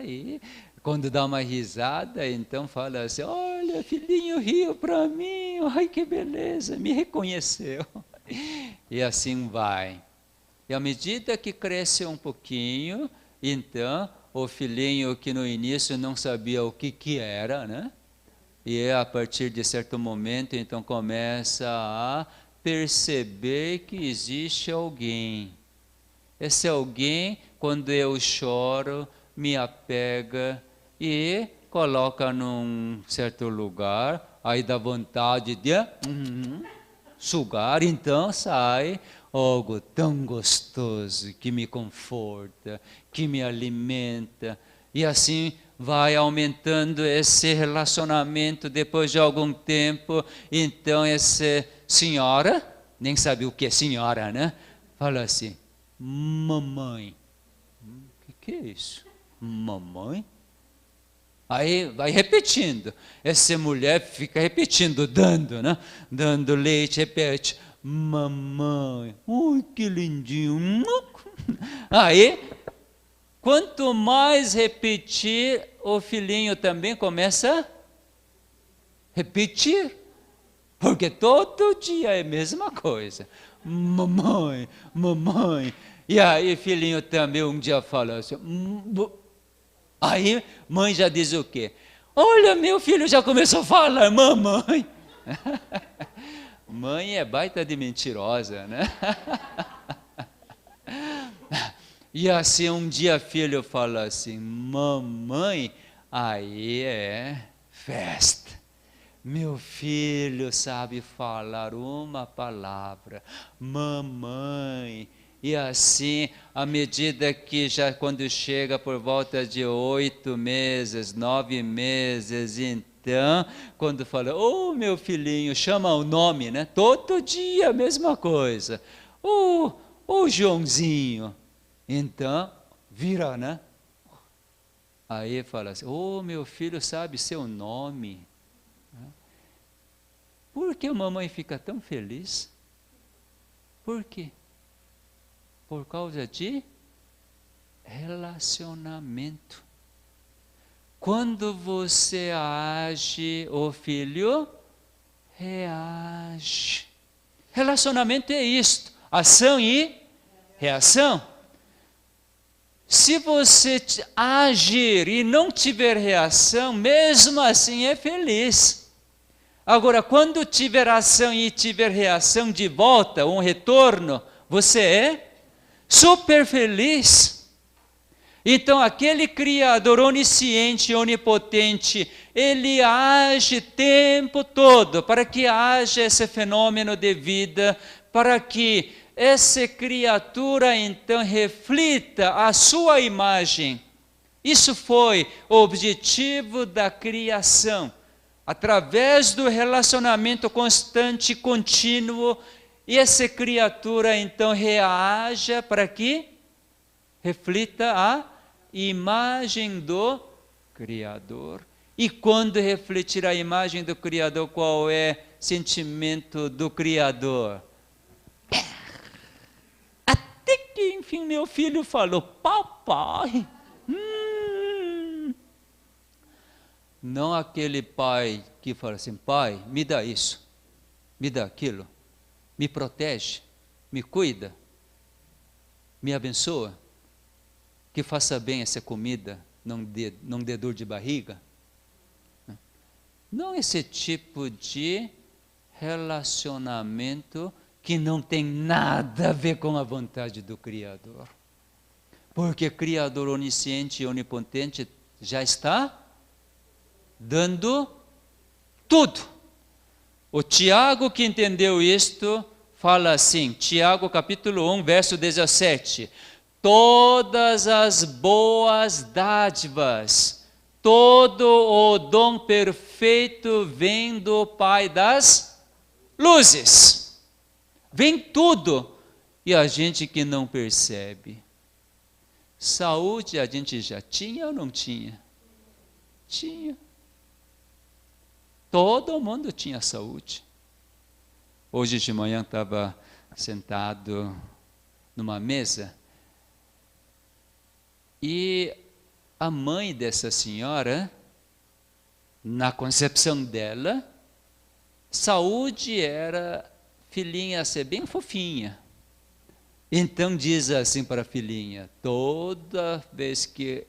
E quando dá uma risada, então fala assim, olha, filhinho riu para mim. Ai, que beleza, me reconheceu. E assim vai. E à medida que cresce um pouquinho, então, o filhinho que no início não sabia o que era, né? E a partir de certo momento, então, começa a perceber que existe alguém. Esse alguém, quando eu choro, me apega e coloca num certo lugar, aí dá vontade de sugar, então sai algo tão gostoso que me conforta, que me alimenta, e assim vai aumentando esse relacionamento. Depois de algum tempo, então essa senhora, nem sabe o que é senhora, né? Fala assim, mamãe. O que é isso? Mamãe? Aí vai repetindo. Essa mulher fica repetindo, dando, né? Dando leite, repete, mamãe. Ui, que lindinho. Aí, quanto mais repetir, o filhinho também começa a repetir. Porque todo dia é a mesma coisa. Mamãe, mamãe. E aí o filhinho também um dia fala assim, aí mãe já diz o quê? Olha, meu filho já começou a falar, mamãe. Mãe é baita de mentirosa, né? E assim um dia filho fala assim, mamãe, aí é festa. Meu filho sabe falar uma palavra, mamãe. E assim, à medida que já quando chega por volta de 8 meses, 9 meses, então, quando fala, oh meu filhinho, chama o nome, né? Todo dia a mesma coisa. Oh Joãozinho. Então, vira, né? Aí fala assim, oh meu filho sabe seu nome. Por que a mamãe fica tão feliz? Por quê? Por causa de relacionamento. Quando você age, o filho reage. Relacionamento é isto, ação e reação. Se você agir e não tiver reação, mesmo assim é feliz. Agora, quando tiver ação e tiver reação de volta, um retorno, você é super feliz. Então, aquele Criador onisciente, onipotente, ele age o tempo todo para que haja esse fenômeno de vida, para que essa criatura, então, reflita a sua imagem. Isso foi o objetivo da criação. Através do relacionamento constante e contínuo, essa criatura, então, reaja para que reflita a imagem do Criador. E quando refletir a imagem do Criador, qual é o sentimento do Criador? Até que, enfim, meu filho falou, papai. Não aquele pai que fala assim, pai, me dá isso, me dá aquilo, me protege, me cuida, me abençoa, que faça bem essa comida, não dê dor de barriga. Não esse tipo de relacionamento que não tem nada a ver com a vontade do Criador. Porque o Criador onisciente e onipotente já está dando tudo. O Tiago, que entendeu isto, fala assim, Tiago capítulo 1, verso 17, todas as boas dádivas, todo o dom perfeito vem do Pai das luzes. Vem tudo. E a gente que não percebe. Saúde a gente já tinha ou não tinha? Tinha. Todo mundo tinha saúde. Hoje de manhã estava sentado numa mesa e a mãe dessa senhora, na concepção dela, saúde era filhinha ser bem fofinha. Então diz assim para a filhinha, toda vez que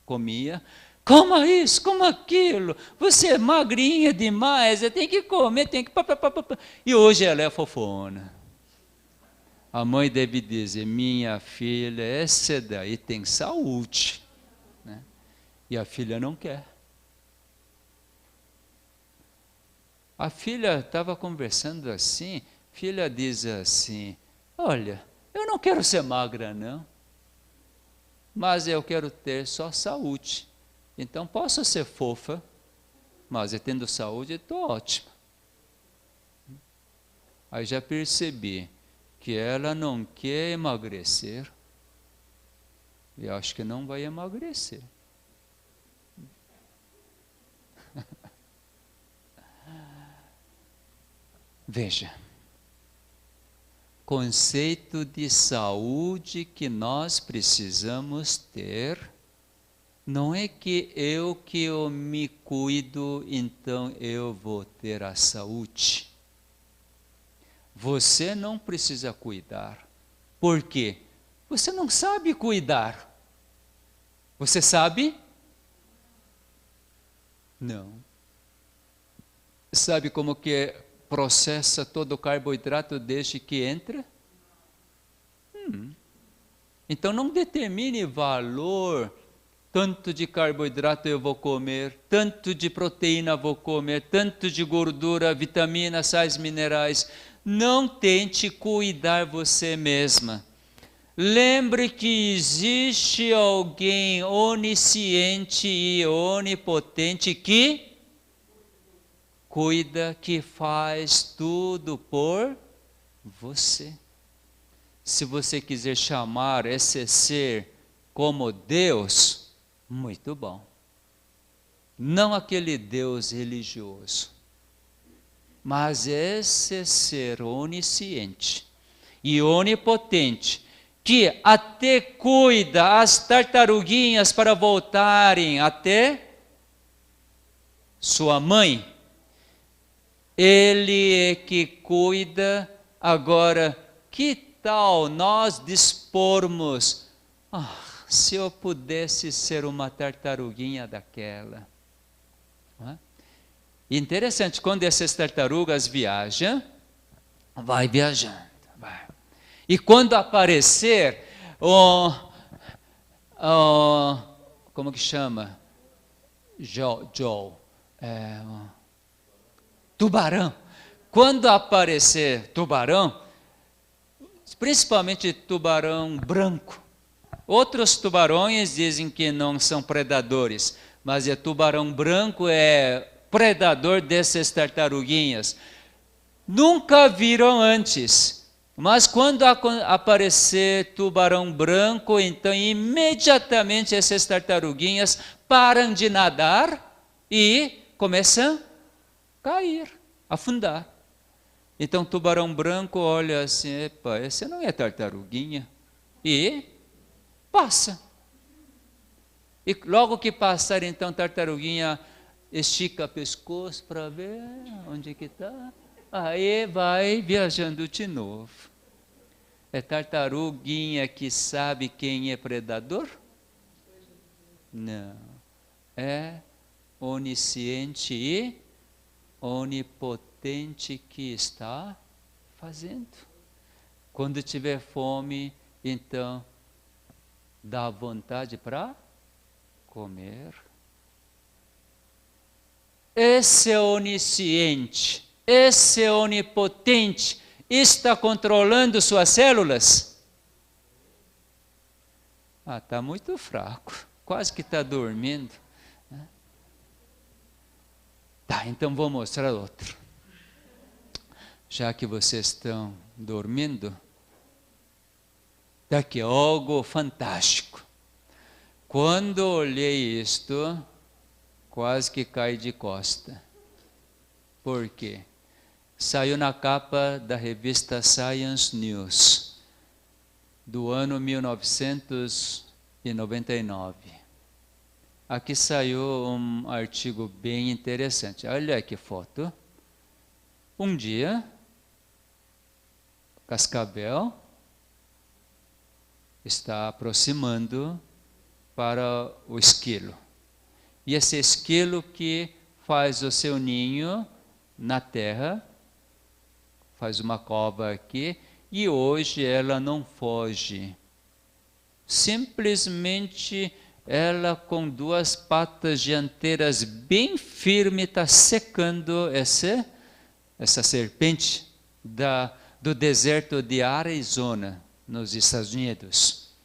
comia, coma isso, coma aquilo, você é magrinha demais, você tem que comer, tem que... E hoje ela é fofona. A mãe deve dizer, minha filha, essa daí tem saúde. Né? E a filha não quer. A filha estava conversando assim, filha diz assim, olha, eu não quero ser magra não, mas eu quero ter só saúde. Então posso ser fofa, mas eu tendo saúde estou ótima. Aí já percebi que ela não quer emagrecer, e acho que não vai emagrecer. Veja, conceito de saúde que nós precisamos ter, não é que eu me cuido, então eu vou ter a saúde. Você não precisa cuidar. Por quê? Você não sabe cuidar. Você sabe? Não. Sabe como que processa todo o carboidrato desde que entra? Então não determine valor, tanto de carboidrato eu vou comer, tanto de proteína vou comer, tanto de gordura, vitaminas, sais minerais. Não tente cuidar você mesma. Lembre que existe alguém onisciente e onipotente que cuida, que faz tudo por você. Se você quiser chamar esse ser como Deus, muito bom. Não aquele Deus religioso, mas esse ser onisciente e onipotente, que até cuida as tartaruguinhas para voltarem até sua mãe. Ele é que cuida. Agora, que tal nós dispormos? se eu pudesse ser uma tartaruguinha daquela. Não é? Interessante, quando essas tartarugas viajam, vai viajando. Vai. E quando aparecer como que chama? Tubarão. Quando aparecer tubarão, principalmente tubarão branco. Outros tubarões dizem que não são predadores, mas o tubarão branco é predador dessas tartaruguinhas. Nunca viram antes, mas quando aparecer tubarão branco, então imediatamente essas tartaruguinhas param de nadar e começam a cair, afundar. Então o tubarão branco olha assim, epa, esse não é tartaruguinha, e passa. E logo que passar, então, tartaruguinha estica o pescoço para ver onde que está. Aí vai viajando de novo. É tartaruguinha que sabe quem é predador? Não. É onisciente e onipotente que está fazendo. Quando tiver fome, então, dá vontade para comer. Esse é onisciente, esse é onipotente, está controlando suas células? Está muito fraco, quase que está dormindo. Tá, então vou mostrar outro. Já que vocês estão dormindo, daqui algo fantástico. Quando olhei isto, quase que caí de costa. Por quê? Saiu na capa da revista Science News, do ano 1999. Aqui saiu um artigo bem interessante. Olha que foto. Um dia, cascavel está aproximando para o esquilo. E esse esquilo que faz o seu ninho na terra, faz uma cova aqui, e hoje ela não foge. Simplesmente ela com duas patas dianteiras bem firmes está secando essa serpente do deserto de Arizona, nos Estados Unidos.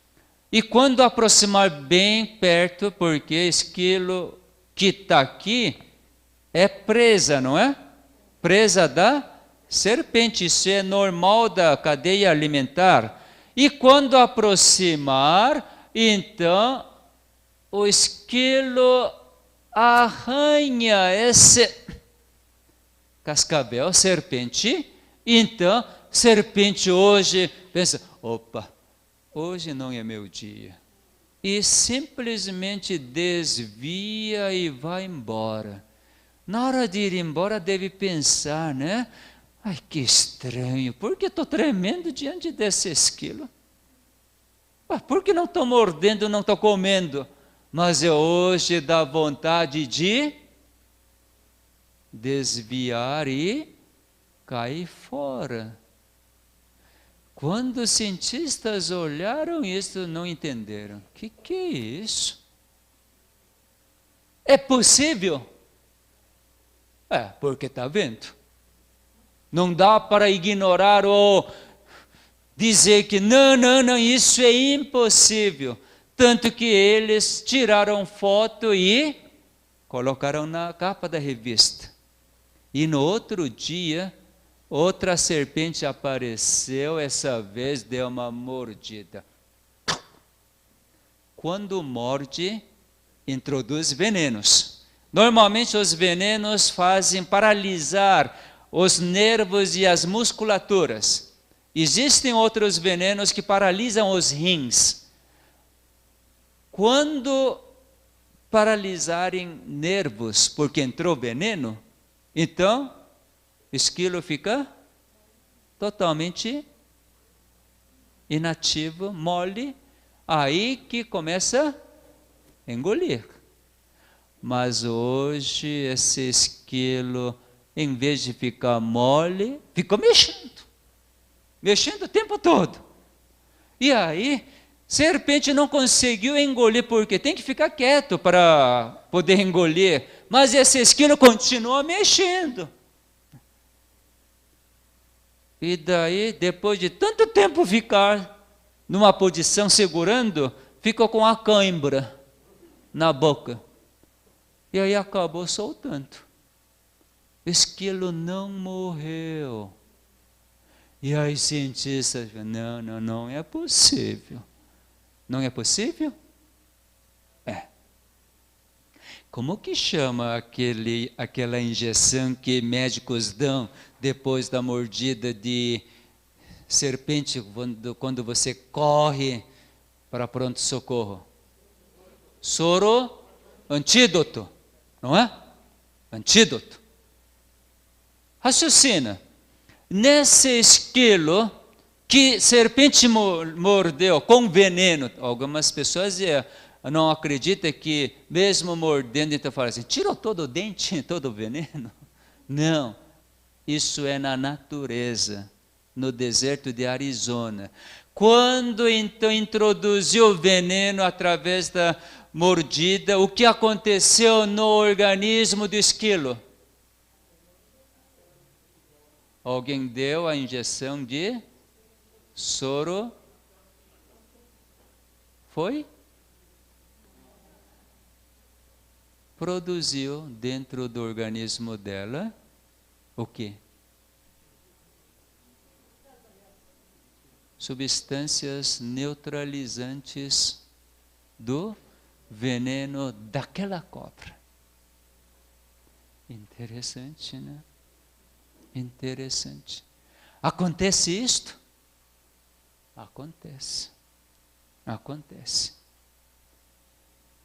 E quando aproximar bem perto, porque esquilo que está aqui é presa, não é? Presa da serpente, isso é normal da cadeia alimentar. E quando aproximar, então o esquilo arranha esse cascavel, serpente. Então, serpente hoje pensa, opa, hoje não é meu dia. E simplesmente desvia e vai embora. Na hora de ir embora, deve pensar, né? Ai, que estranho, por que estou tremendo diante desse esquilo? Por que não estou mordendo, não estou comendo? Mas hoje dá vontade de desviar e cair fora. Quando os cientistas olharam isso, não entenderam. O que é isso? É possível? Porque está vendo. Não dá para ignorar ou dizer que não, isso é impossível. Tanto que eles tiraram foto e colocaram na capa da revista. E no outro dia, outra serpente apareceu, essa vez deu uma mordida. Quando morde, introduz venenos. Normalmente os venenos fazem paralisar os nervos e as musculaturas. Existem outros venenos que paralisam os rins. Quando paralisarem nervos porque entrou veneno, então o esquilo fica totalmente inativo, mole. aí que começa a engolir. Mas hoje esse esquilo, em vez de ficar mole, ficou mexendo o tempo todo. E aí, serpente não conseguiu engolir, porque tem que ficar quieto para poder engolir. Mas esse esquilo continua mexendo. E daí, depois de tanto tempo ficar numa posição segurando, ficou com a cãibra na boca. E aí acabou soltando. O esquilo não morreu. E aí cientistas, não é possível. Não é possível? É. Como que chama aquela injeção que médicos dão depois da mordida de serpente, quando você corre para pronto-socorro? Soro antídoto, não é? Antídoto. Raciocina. Nesse esquilo que serpente mordeu com veneno, algumas pessoas não acreditam que mesmo mordendo, então falam assim, tirou todo o dente, todo o veneno? Não, isso é na natureza, no deserto de Arizona. Quando então introduziu o veneno através da mordida, o que aconteceu no organismo do esquilo? Alguém deu a injeção de soro? Foi? Produziu dentro do organismo dela o quê? Substâncias neutralizantes do veneno daquela cobra. Interessante, né? Interessante. Acontece isto? Acontece. Acontece.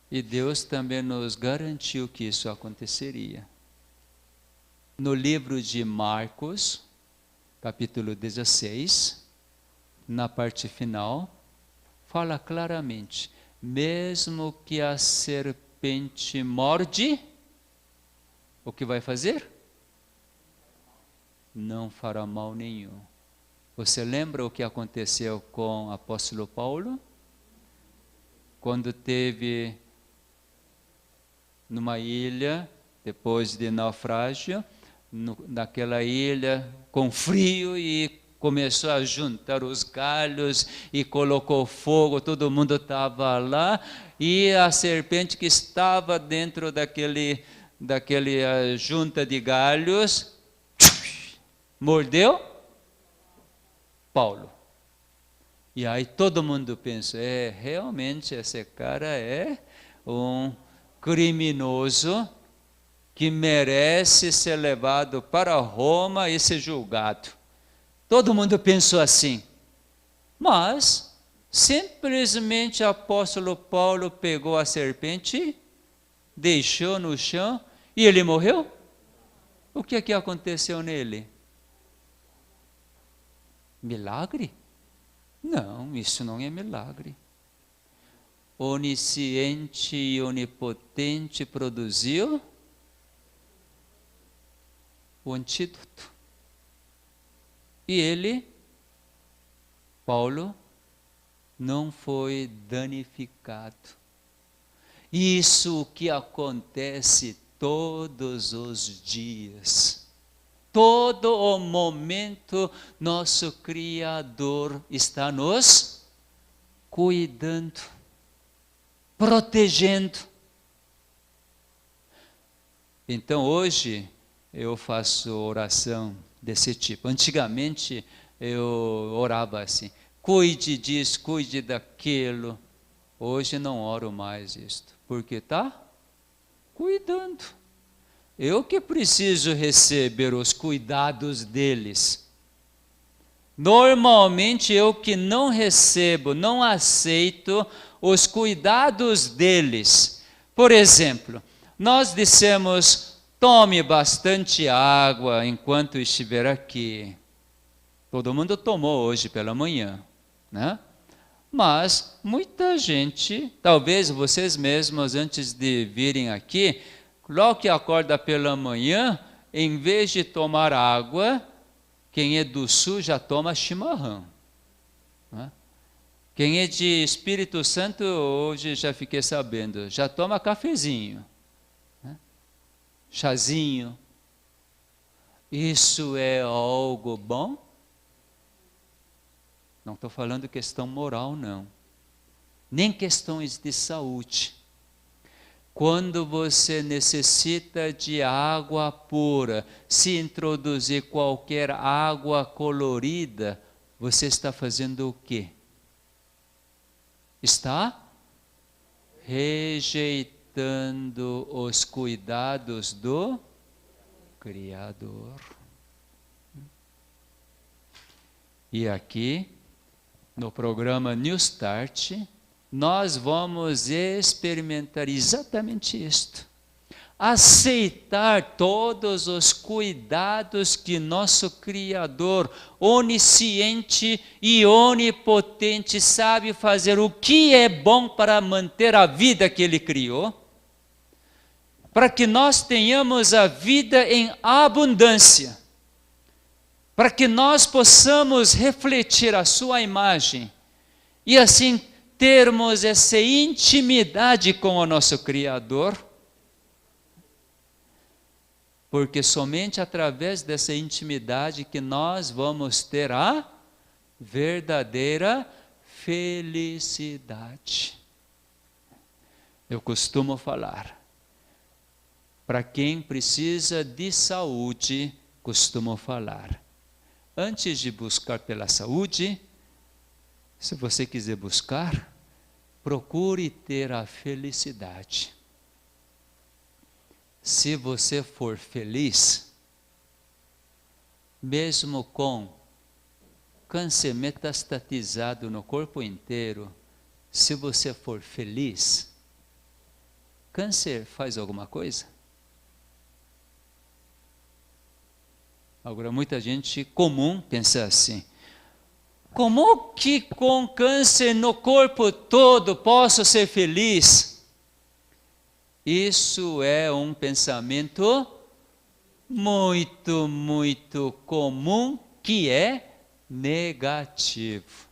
E Deus também nos garantiu que isso aconteceria. No livro de Marcos, capítulo 16, na parte final, fala claramente, mesmo que a serpente morde, o que vai fazer? Não fará mal nenhum. Você lembra o que aconteceu com o apóstolo Paulo? Quando teve numa ilha, depois de naufrágio, naquela ilha com frio, e começou a juntar os galhos e colocou fogo, todo mundo estava lá, e a serpente que estava dentro daquele junta de galhos, mordeu Paulo. E aí todo mundo pensa, realmente esse cara é um criminoso que merece ser levado para Roma e ser julgado. Todo mundo pensou assim. Mas, simplesmente o apóstolo Paulo pegou a serpente, deixou no chão e ele morreu? O que aconteceu nele? Milagre? Não, isso não é milagre. Onisciente e onipotente produziu o antídoto. E ele, Paulo, não foi danificado. Isso que acontece todos os dias. Todo o momento, nosso Criador está nos cuidando, protegendo. Então hoje eu faço oração desse tipo. Antigamente eu orava assim, cuide disso, cuide daquilo. Hoje não oro mais isto, porque está cuidando. Eu que preciso receber os cuidados deles. Normalmente eu que não recebo, não aceito os cuidados deles. Por exemplo, nós dissemos, tome bastante água enquanto estiver aqui. Todo mundo tomou hoje pela manhã, né? Mas muita gente, talvez vocês mesmos, antes de virem aqui, logo que acorda pela manhã, em vez de tomar água, quem é do sul já toma chimarrão. Né? Quem é de Espírito Santo, hoje já fiquei sabendo, já toma cafezinho, né? Chazinho. Isso é algo bom? Não estou falando questão moral, não. Nem questões de saúde. Quando você necessita de água pura, se introduzir qualquer água colorida, você está fazendo o quê? Está rejeitando os cuidados do Criador. E aqui, no programa New Start, nós vamos experimentar exatamente isto. Aceitar todos os cuidados que nosso Criador, onisciente e onipotente, sabe fazer o que é bom para manter a vida que Ele criou, para que nós tenhamos a vida em abundância, para que nós possamos refletir a sua imagem e assim termos essa intimidade com o nosso Criador, porque somente através dessa intimidade que nós vamos ter a verdadeira felicidade. Eu costumo falar, para quem precisa de saúde, costumo falar, antes de buscar pela saúde, se você quiser buscar, procure ter a felicidade. Se você for feliz, mesmo com câncer metastatizado no corpo inteiro, se você for feliz, câncer faz alguma coisa? Agora, muita gente comum pensa assim, como que com câncer no corpo todo posso ser feliz? Isso é um pensamento muito, muito comum, que é negativo.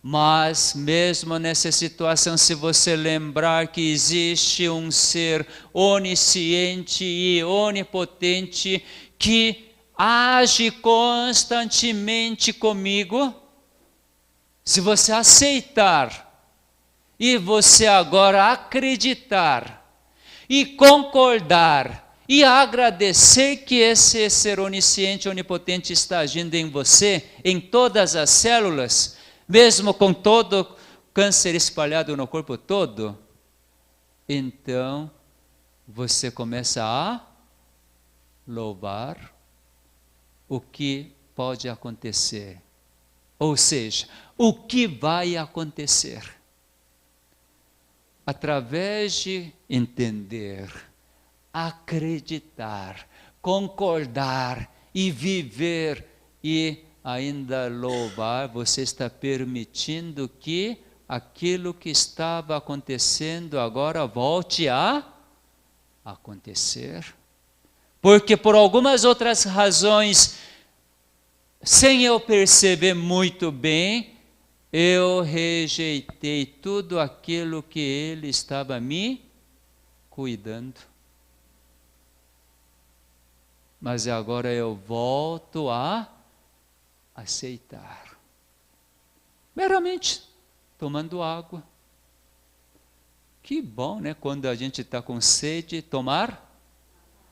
Mas mesmo nessa situação, se você lembrar que existe um ser onisciente e onipotente que age constantemente comigo, se você aceitar e você agora acreditar e concordar e agradecer que esse ser onisciente e onipotente está agindo em você, em todas as células, mesmo com todo câncer espalhado no corpo todo, então você começa a louvar o que pode acontecer. Ou seja, o que vai acontecer? Através de entender, acreditar, concordar e viver e ainda louvar, você está permitindo que aquilo que estava acontecendo agora volte a acontecer. Porque por algumas outras razões, sem eu perceber muito bem, eu rejeitei tudo aquilo que Ele estava me cuidando. Mas agora eu volto a aceitar. Meramente tomando água. Que bom, né? Quando a gente está com sede, tomar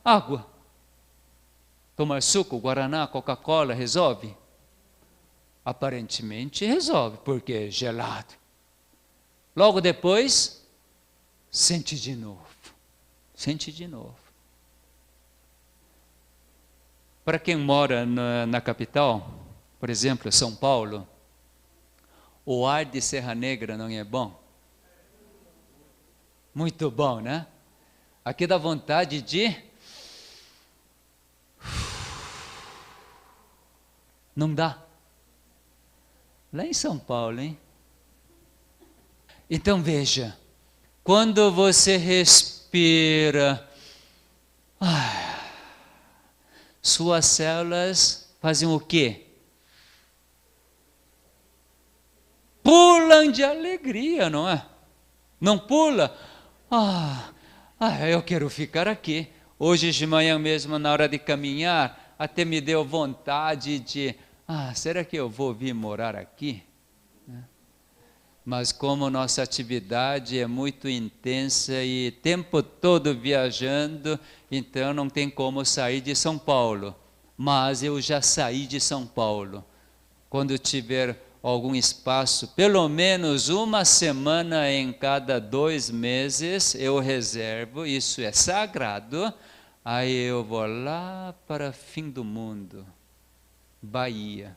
água. Tomar suco, guaraná, Coca-Cola, resolve? Aparentemente resolve, porque é gelado. Logo depois, sente de novo. Sente de novo. Para quem mora na capital, por exemplo, São Paulo, o ar de Serra Negra não é bom? Muito bom, né? Aqui dá vontade de... Não dá. Lá em São Paulo, hein? Então veja, quando você respira, suas células fazem o quê? Pulam de alegria, não é? Não pula? Eu quero ficar aqui. Hoje de manhã mesmo, na hora de caminhar, até me deu vontade de, será que eu vou vir morar aqui? Mas como nossa atividade é muito intensa e o tempo todo viajando, então não tem como sair de São Paulo. Mas eu já saí de São Paulo. Quando tiver algum espaço, pelo menos uma semana em cada 2 meses, eu reservo, isso é sagrado, aí eu vou lá para fim do mundo, Bahia.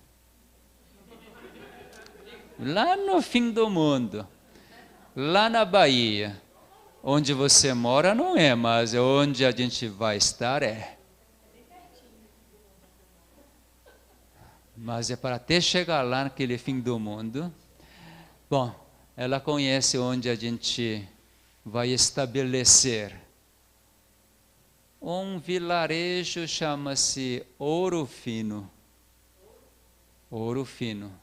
Lá no fim do mundo, lá na Bahia, onde você mora não é, mas onde a gente vai estar é. Mas é para até chegar lá naquele fim do mundo. Bom, ela conhece onde a gente vai estabelecer. Um vilarejo chama-se Ouro Fino. Ouro Fino.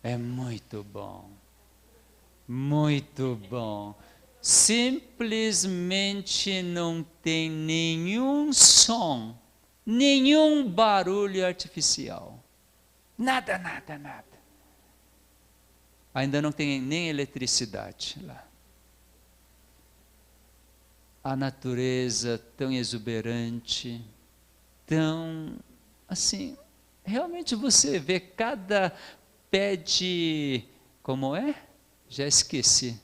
É muito bom. Muito bom. Simplesmente não tem nenhum som, nenhum barulho artificial. Nada, nada, nada. Ainda não tem nem eletricidade lá. A natureza tão exuberante, tão assim, realmente você vê cada pé de, como é? Já esqueci.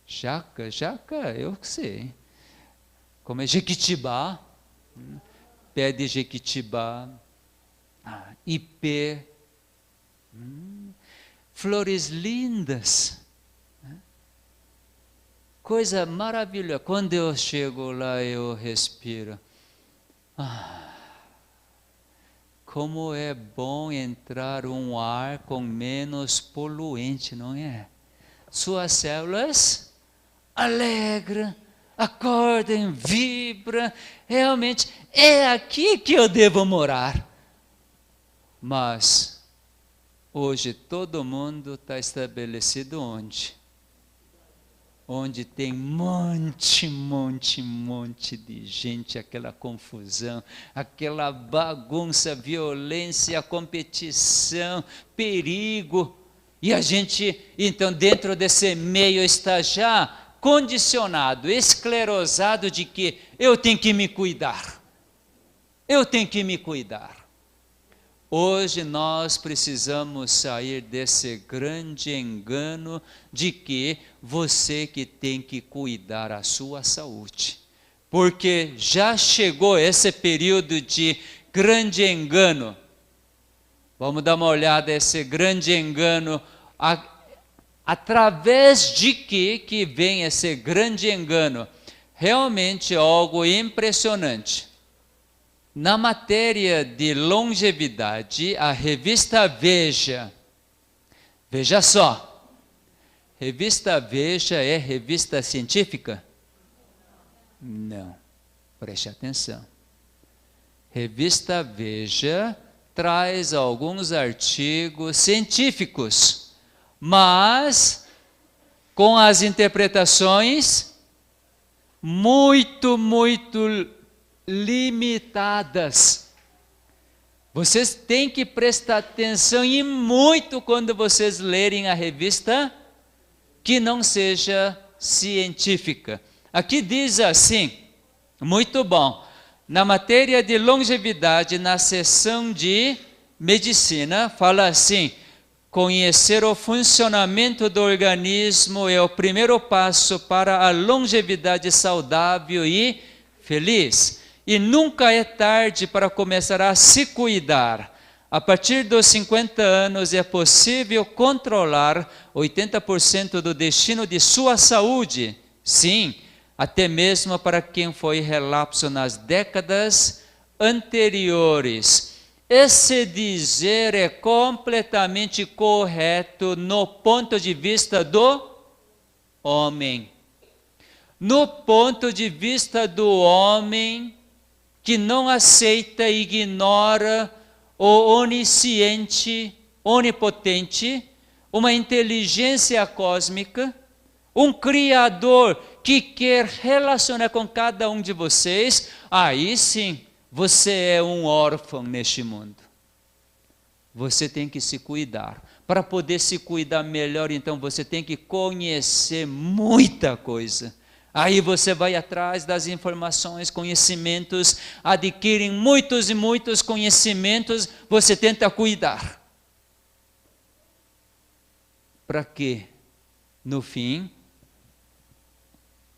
Jaca, eu sei. Como é Jequitibá, pé de Jequitibá, ipê, flores lindas. Coisa maravilhosa. Quando eu chego lá, eu respiro. Como é bom entrar um ar com menos poluente, não é? Suas células alegram, acordam, vibram. Realmente é aqui que eu devo morar. Mas hoje todo mundo está estabelecido onde? Onde tem monte de gente, aquela confusão, aquela bagunça, violência, competição, perigo. E a gente, então, dentro desse meio está já condicionado, esclerosado de que eu tenho que me cuidar. Eu tenho que me cuidar. Hoje nós precisamos sair desse grande engano de que você que tem que cuidar a sua saúde. Porque já chegou esse período de grande engano. Vamos dar uma olhada esse grande engano. Através de que vem esse grande engano? Realmente é algo impressionante. Na matéria de longevidade, a revista Veja, veja só, revista Veja é revista científica? Não, preste atenção. Revista Veja traz alguns artigos científicos, mas com as interpretações muito limitadas. Vocês têm que prestar atenção e muito quando vocês lerem a revista que não seja científica. Aqui diz assim, muito bom, na matéria de longevidade, na seção de medicina, fala assim, conhecer o funcionamento do organismo é o primeiro passo para a longevidade saudável e feliz. E nunca é tarde para começar a se cuidar. A partir dos 50 anos é possível controlar 80% do destino de sua saúde. Sim, até mesmo para quem foi relapso nas décadas anteriores. esse dizer é completamente correto no ponto de vista do homem. No ponto de vista do homem que não aceita e ignora o onisciente, onipotente, uma inteligência cósmica, um Criador que quer relacionar com cada um de vocês, aí sim, você é um órfão neste mundo. Você tem que se cuidar. Para poder se cuidar melhor, então, você tem que conhecer muita coisa. Aí você vai atrás das informações, conhecimentos, adquire muitos e muitos conhecimentos, você tenta cuidar. Para quê? No fim,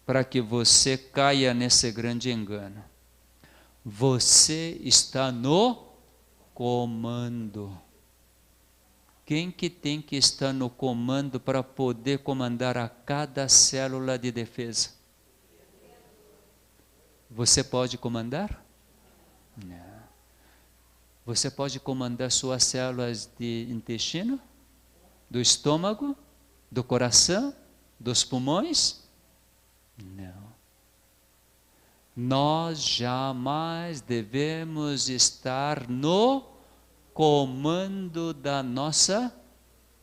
para que você caia nesse grande engano. Você está no comando. Quem que tem que estar no comando para poder comandar a cada célula de defesa? Você pode comandar? Não. Você pode comandar suas células de intestino? Do estômago? Do coração? Dos pulmões? Não. Nós jamais devemos estar no comando da nossa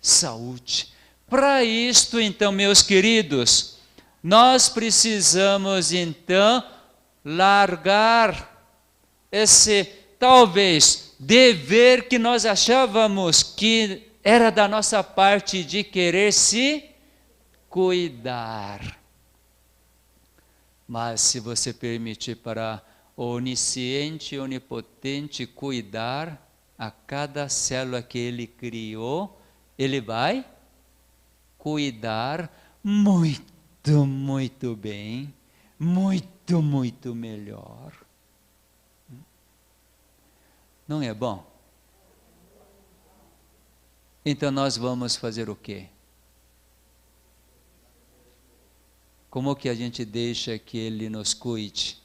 saúde. Para isto, então, meus queridos, nós precisamos, então, largar esse, talvez, dever que nós achávamos que era da nossa parte de querer se cuidar. Mas se você permitir para o onisciente e onipotente cuidar a cada célula que ele criou, ele vai cuidar muito, muito bem, muito, muito melhor. Não é bom? Então nós vamos fazer o quê? Como que a gente deixa que ele nos cuide?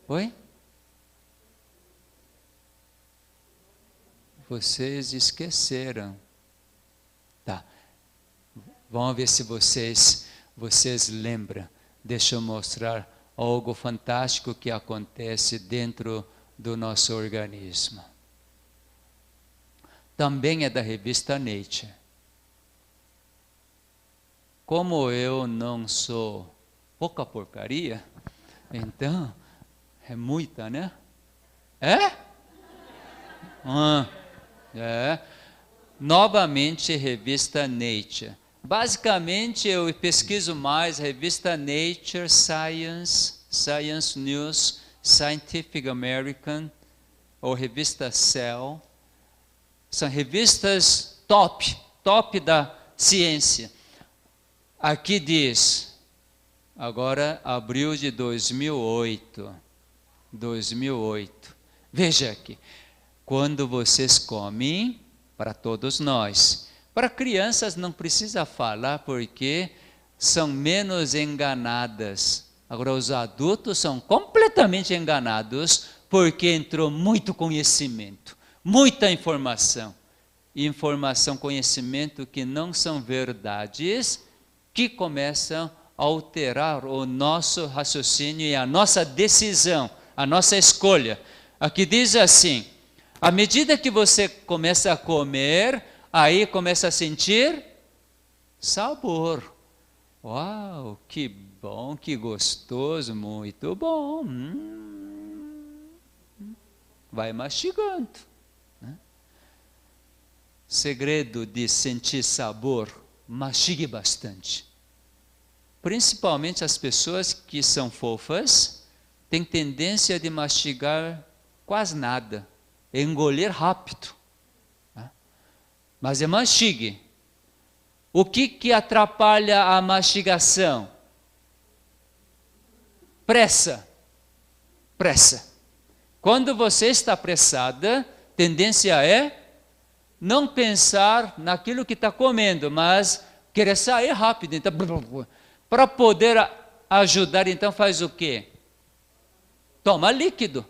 Oi? Vocês esqueceram. Tá. Vamos ver se vocês lembram. Deixa eu mostrar algo fantástico que acontece dentro do nosso organismo. Também é da revista Nature. Como eu não sou pouca porcaria, então é muita, né? É? Novamente, revista Nature. Basicamente, eu pesquiso mais revista Nature, Science, Science News, Scientific American, ou revista Cell. São revistas top da ciência. Aqui diz, agora abril de 2008. Veja aqui, quando vocês comem, para todos nós, para crianças não precisa falar porque são menos enganadas. Agora os adultos são completamente enganados porque entrou muito conhecimento, muita informação. Informação, conhecimento que não são verdades, que começam a alterar o nosso raciocínio e a nossa decisão, a nossa escolha. Aqui diz assim, à medida que você começa a comer, aí começa a sentir sabor. Uau, que bom, que gostoso, muito bom. Vai mastigando. Segredo de sentir sabor, mastigue bastante. Principalmente as pessoas que são fofas, têm tendência de mastigar quase nada, engolir rápido. Mas mastigue. O que atrapalha a mastigação? Pressa. Quando você está apressada, tendência é não pensar naquilo que está comendo, mas querer sair rápido. Então, para poder ajudar, então faz o quê? Toma líquido.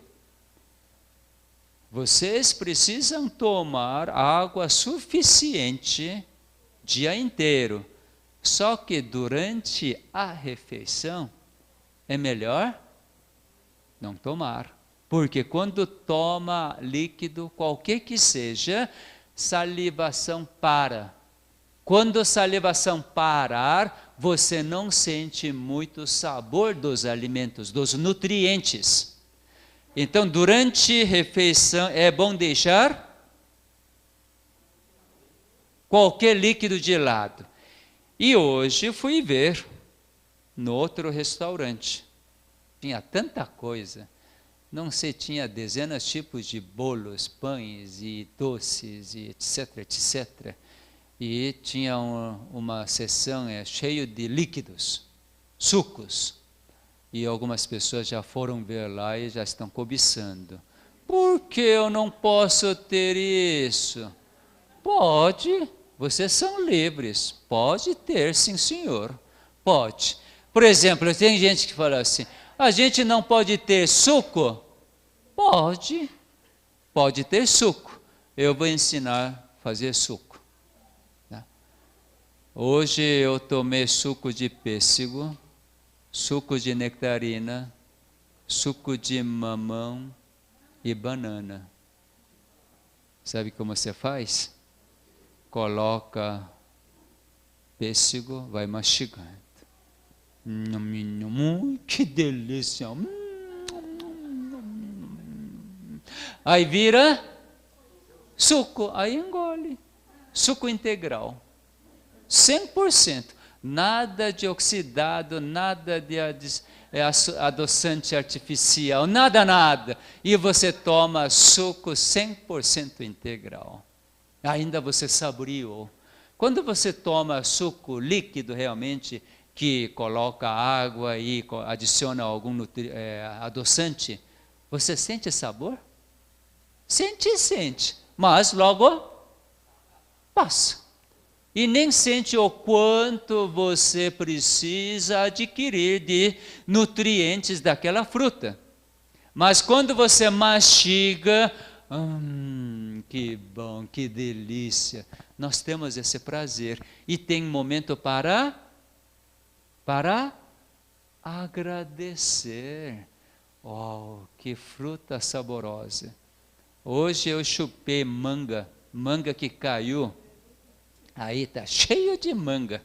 vocês precisam tomar água suficiente o dia inteiro. Só que durante a refeição é melhor não tomar. Porque quando toma líquido, qualquer que seja, salivação para. Quando a salivação parar, você não sente muito sabor dos alimentos, dos nutrientes. Então, durante a refeição, é bom deixar qualquer líquido de lado. E hoje fui ver no outro restaurante. Tinha tanta coisa. Não sei, tinha dezenas de tipos de bolos, pães e doces, e etc, etc. E tinha uma seção cheia de líquidos, sucos. E algumas pessoas já foram ver lá e já estão cobiçando. Por que eu não posso ter isso? Pode, vocês são livres. Pode ter, sim senhor. Pode. Por exemplo, tem gente que fala assim, a gente não pode ter suco? Pode. Pode ter suco. Eu vou ensinar a fazer suco. Tá? Hoje eu tomei suco de pêssego, suco de nectarina, suco de mamão e banana. Sabe como você faz? Coloca pêssego, vai mastigando. Que delícia! Aí vira suco, aí engole. Suco integral. 100%. Nada de oxidado, nada de adoçante artificial, nada. E você toma suco 100% integral. Ainda você saboreou. Quando você toma suco líquido realmente, que coloca água e adiciona algum adoçante, você sente sabor? Sente, mas logo passa. E nem sente o quanto você precisa adquirir de nutrientes daquela fruta. Mas quando você mastiga, que bom, que delícia. Nós temos esse prazer. E tem momento para agradecer. Oh, que fruta saborosa. Hoje eu chupei manga que caiu. Aí está cheio de manga.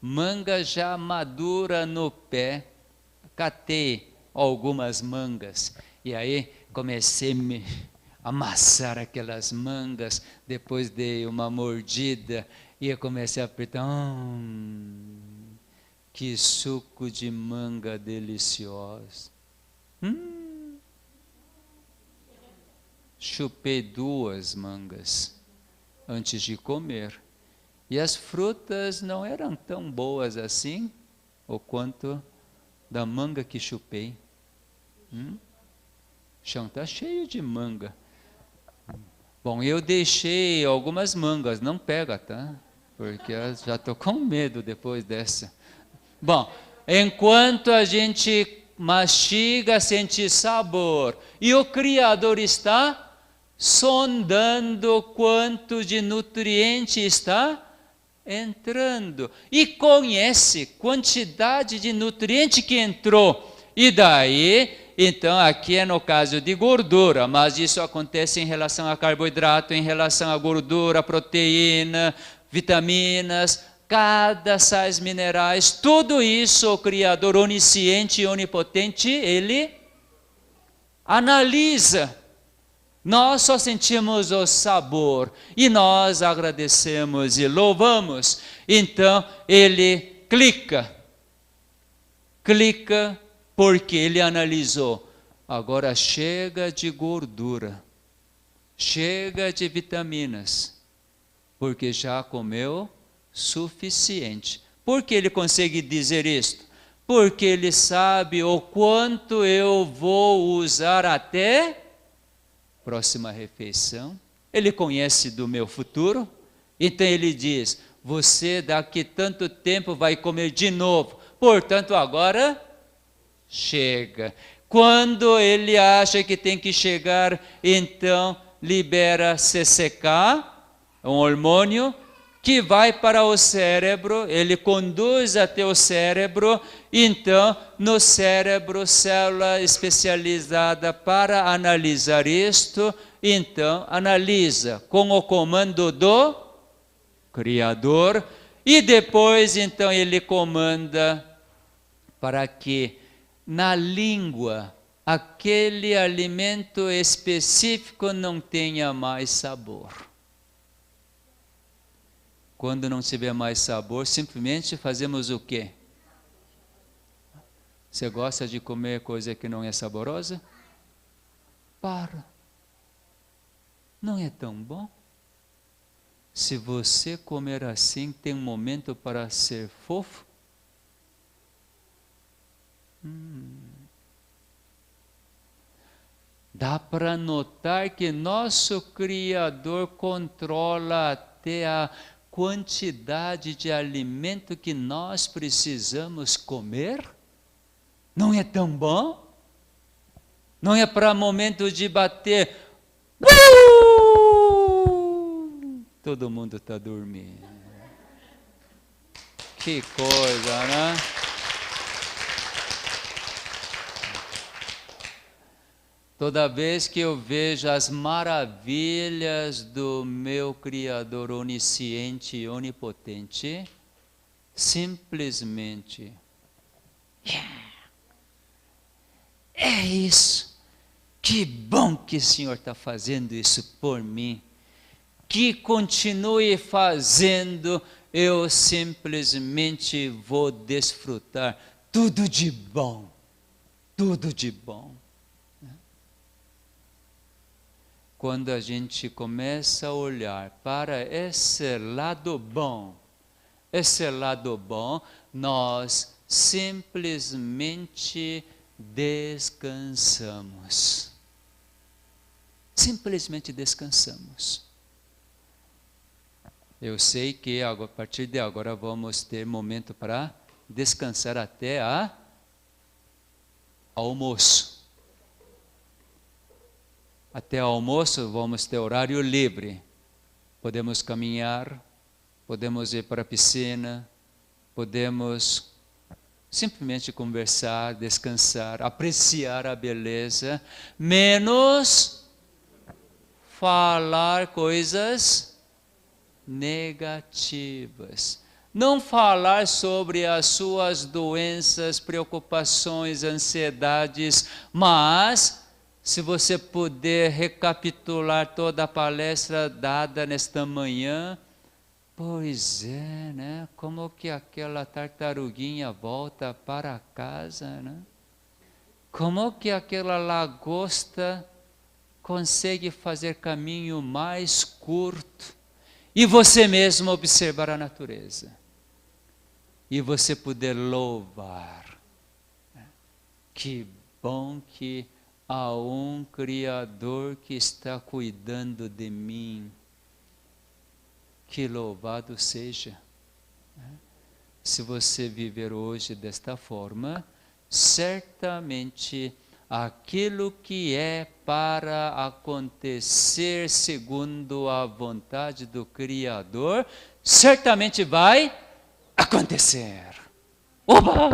Manga já madura no pé. Catei algumas mangas. E aí comecei a me amassar aquelas mangas. Depois dei uma mordida. E eu comecei a apertar. Que suco de manga delicioso. Chupei 2 mangas antes de comer. E as frutas não eram tão boas assim, o quanto da manga que chupei. O chão está cheio de manga. Bom, eu deixei algumas mangas, não pega, tá? Porque eu já estou com medo depois dessa. Bom, enquanto a gente mastiga, sente sabor, e o Criador está sondando quanto de nutriente está entrando, e conhece quantidade de nutriente que entrou, e daí, então aqui é no caso de gordura, mas isso acontece em relação a carboidrato, em relação a gordura, proteína, vitaminas, cada sais minerais, tudo isso o Criador onisciente e onipotente, Ele analisa. Nós só sentimos o sabor e nós agradecemos e louvamos. Então, Ele clica porque Ele analisou. Agora chega de gordura, chega de vitaminas, porque já comeu suficiente. Por que Ele consegue dizer isto? Porque Ele sabe o quanto eu vou usar até próxima refeição. Ele conhece do meu futuro. Então Ele diz, você daqui tanto tempo vai comer de novo. Portanto, agora chega. Quando ele acha que tem que chegar, então libera CCK, um hormônio, que vai para o cérebro, ele conduz até o cérebro, então, no cérebro, célula especializada para analisar isto, então, analisa com o comando do Criador, e depois, então, ele comanda para que, na língua, aquele alimento específico não tenha mais sabor. Quando não tiver mais sabor, simplesmente fazemos o quê? Você gosta de comer coisa que não é saborosa? Para. Não é tão bom? Se você comer assim, tem um momento para ser fofo? Dá para notar que nosso Criador controla até a quantidade de alimento que nós precisamos comer? Não é tão bom? Não é para momento de bater. Todo mundo está dormindo. Que coisa, né? Toda vez que eu vejo as maravilhas do meu Criador onisciente e onipotente, simplesmente, é isso. Que bom que o Senhor está fazendo isso por mim. Que continue fazendo, eu simplesmente vou desfrutar tudo de bom. Tudo de bom. Quando a gente começa a olhar para esse lado bom, nós simplesmente descansamos. Simplesmente descansamos. Eu sei que a partir de agora vamos ter momento para descansar até almoço. Até o almoço vamos ter horário livre. Podemos caminhar, podemos ir para a piscina, podemos simplesmente conversar, descansar, apreciar a beleza, menos falar coisas negativas. Não falar sobre as suas doenças, preocupações, ansiedades, mas se você puder recapitular toda a palestra dada nesta manhã, pois é, né? Como que aquela tartaruguinha volta para casa, né? Como que aquela lagosta consegue fazer caminho mais curto? E você mesmo observar a natureza. E você poder louvar. Que bom que há um Criador que está cuidando de mim. Que louvado seja. Se você viver hoje desta forma, certamente aquilo que é para acontecer segundo a vontade do Criador, certamente vai acontecer. Oba!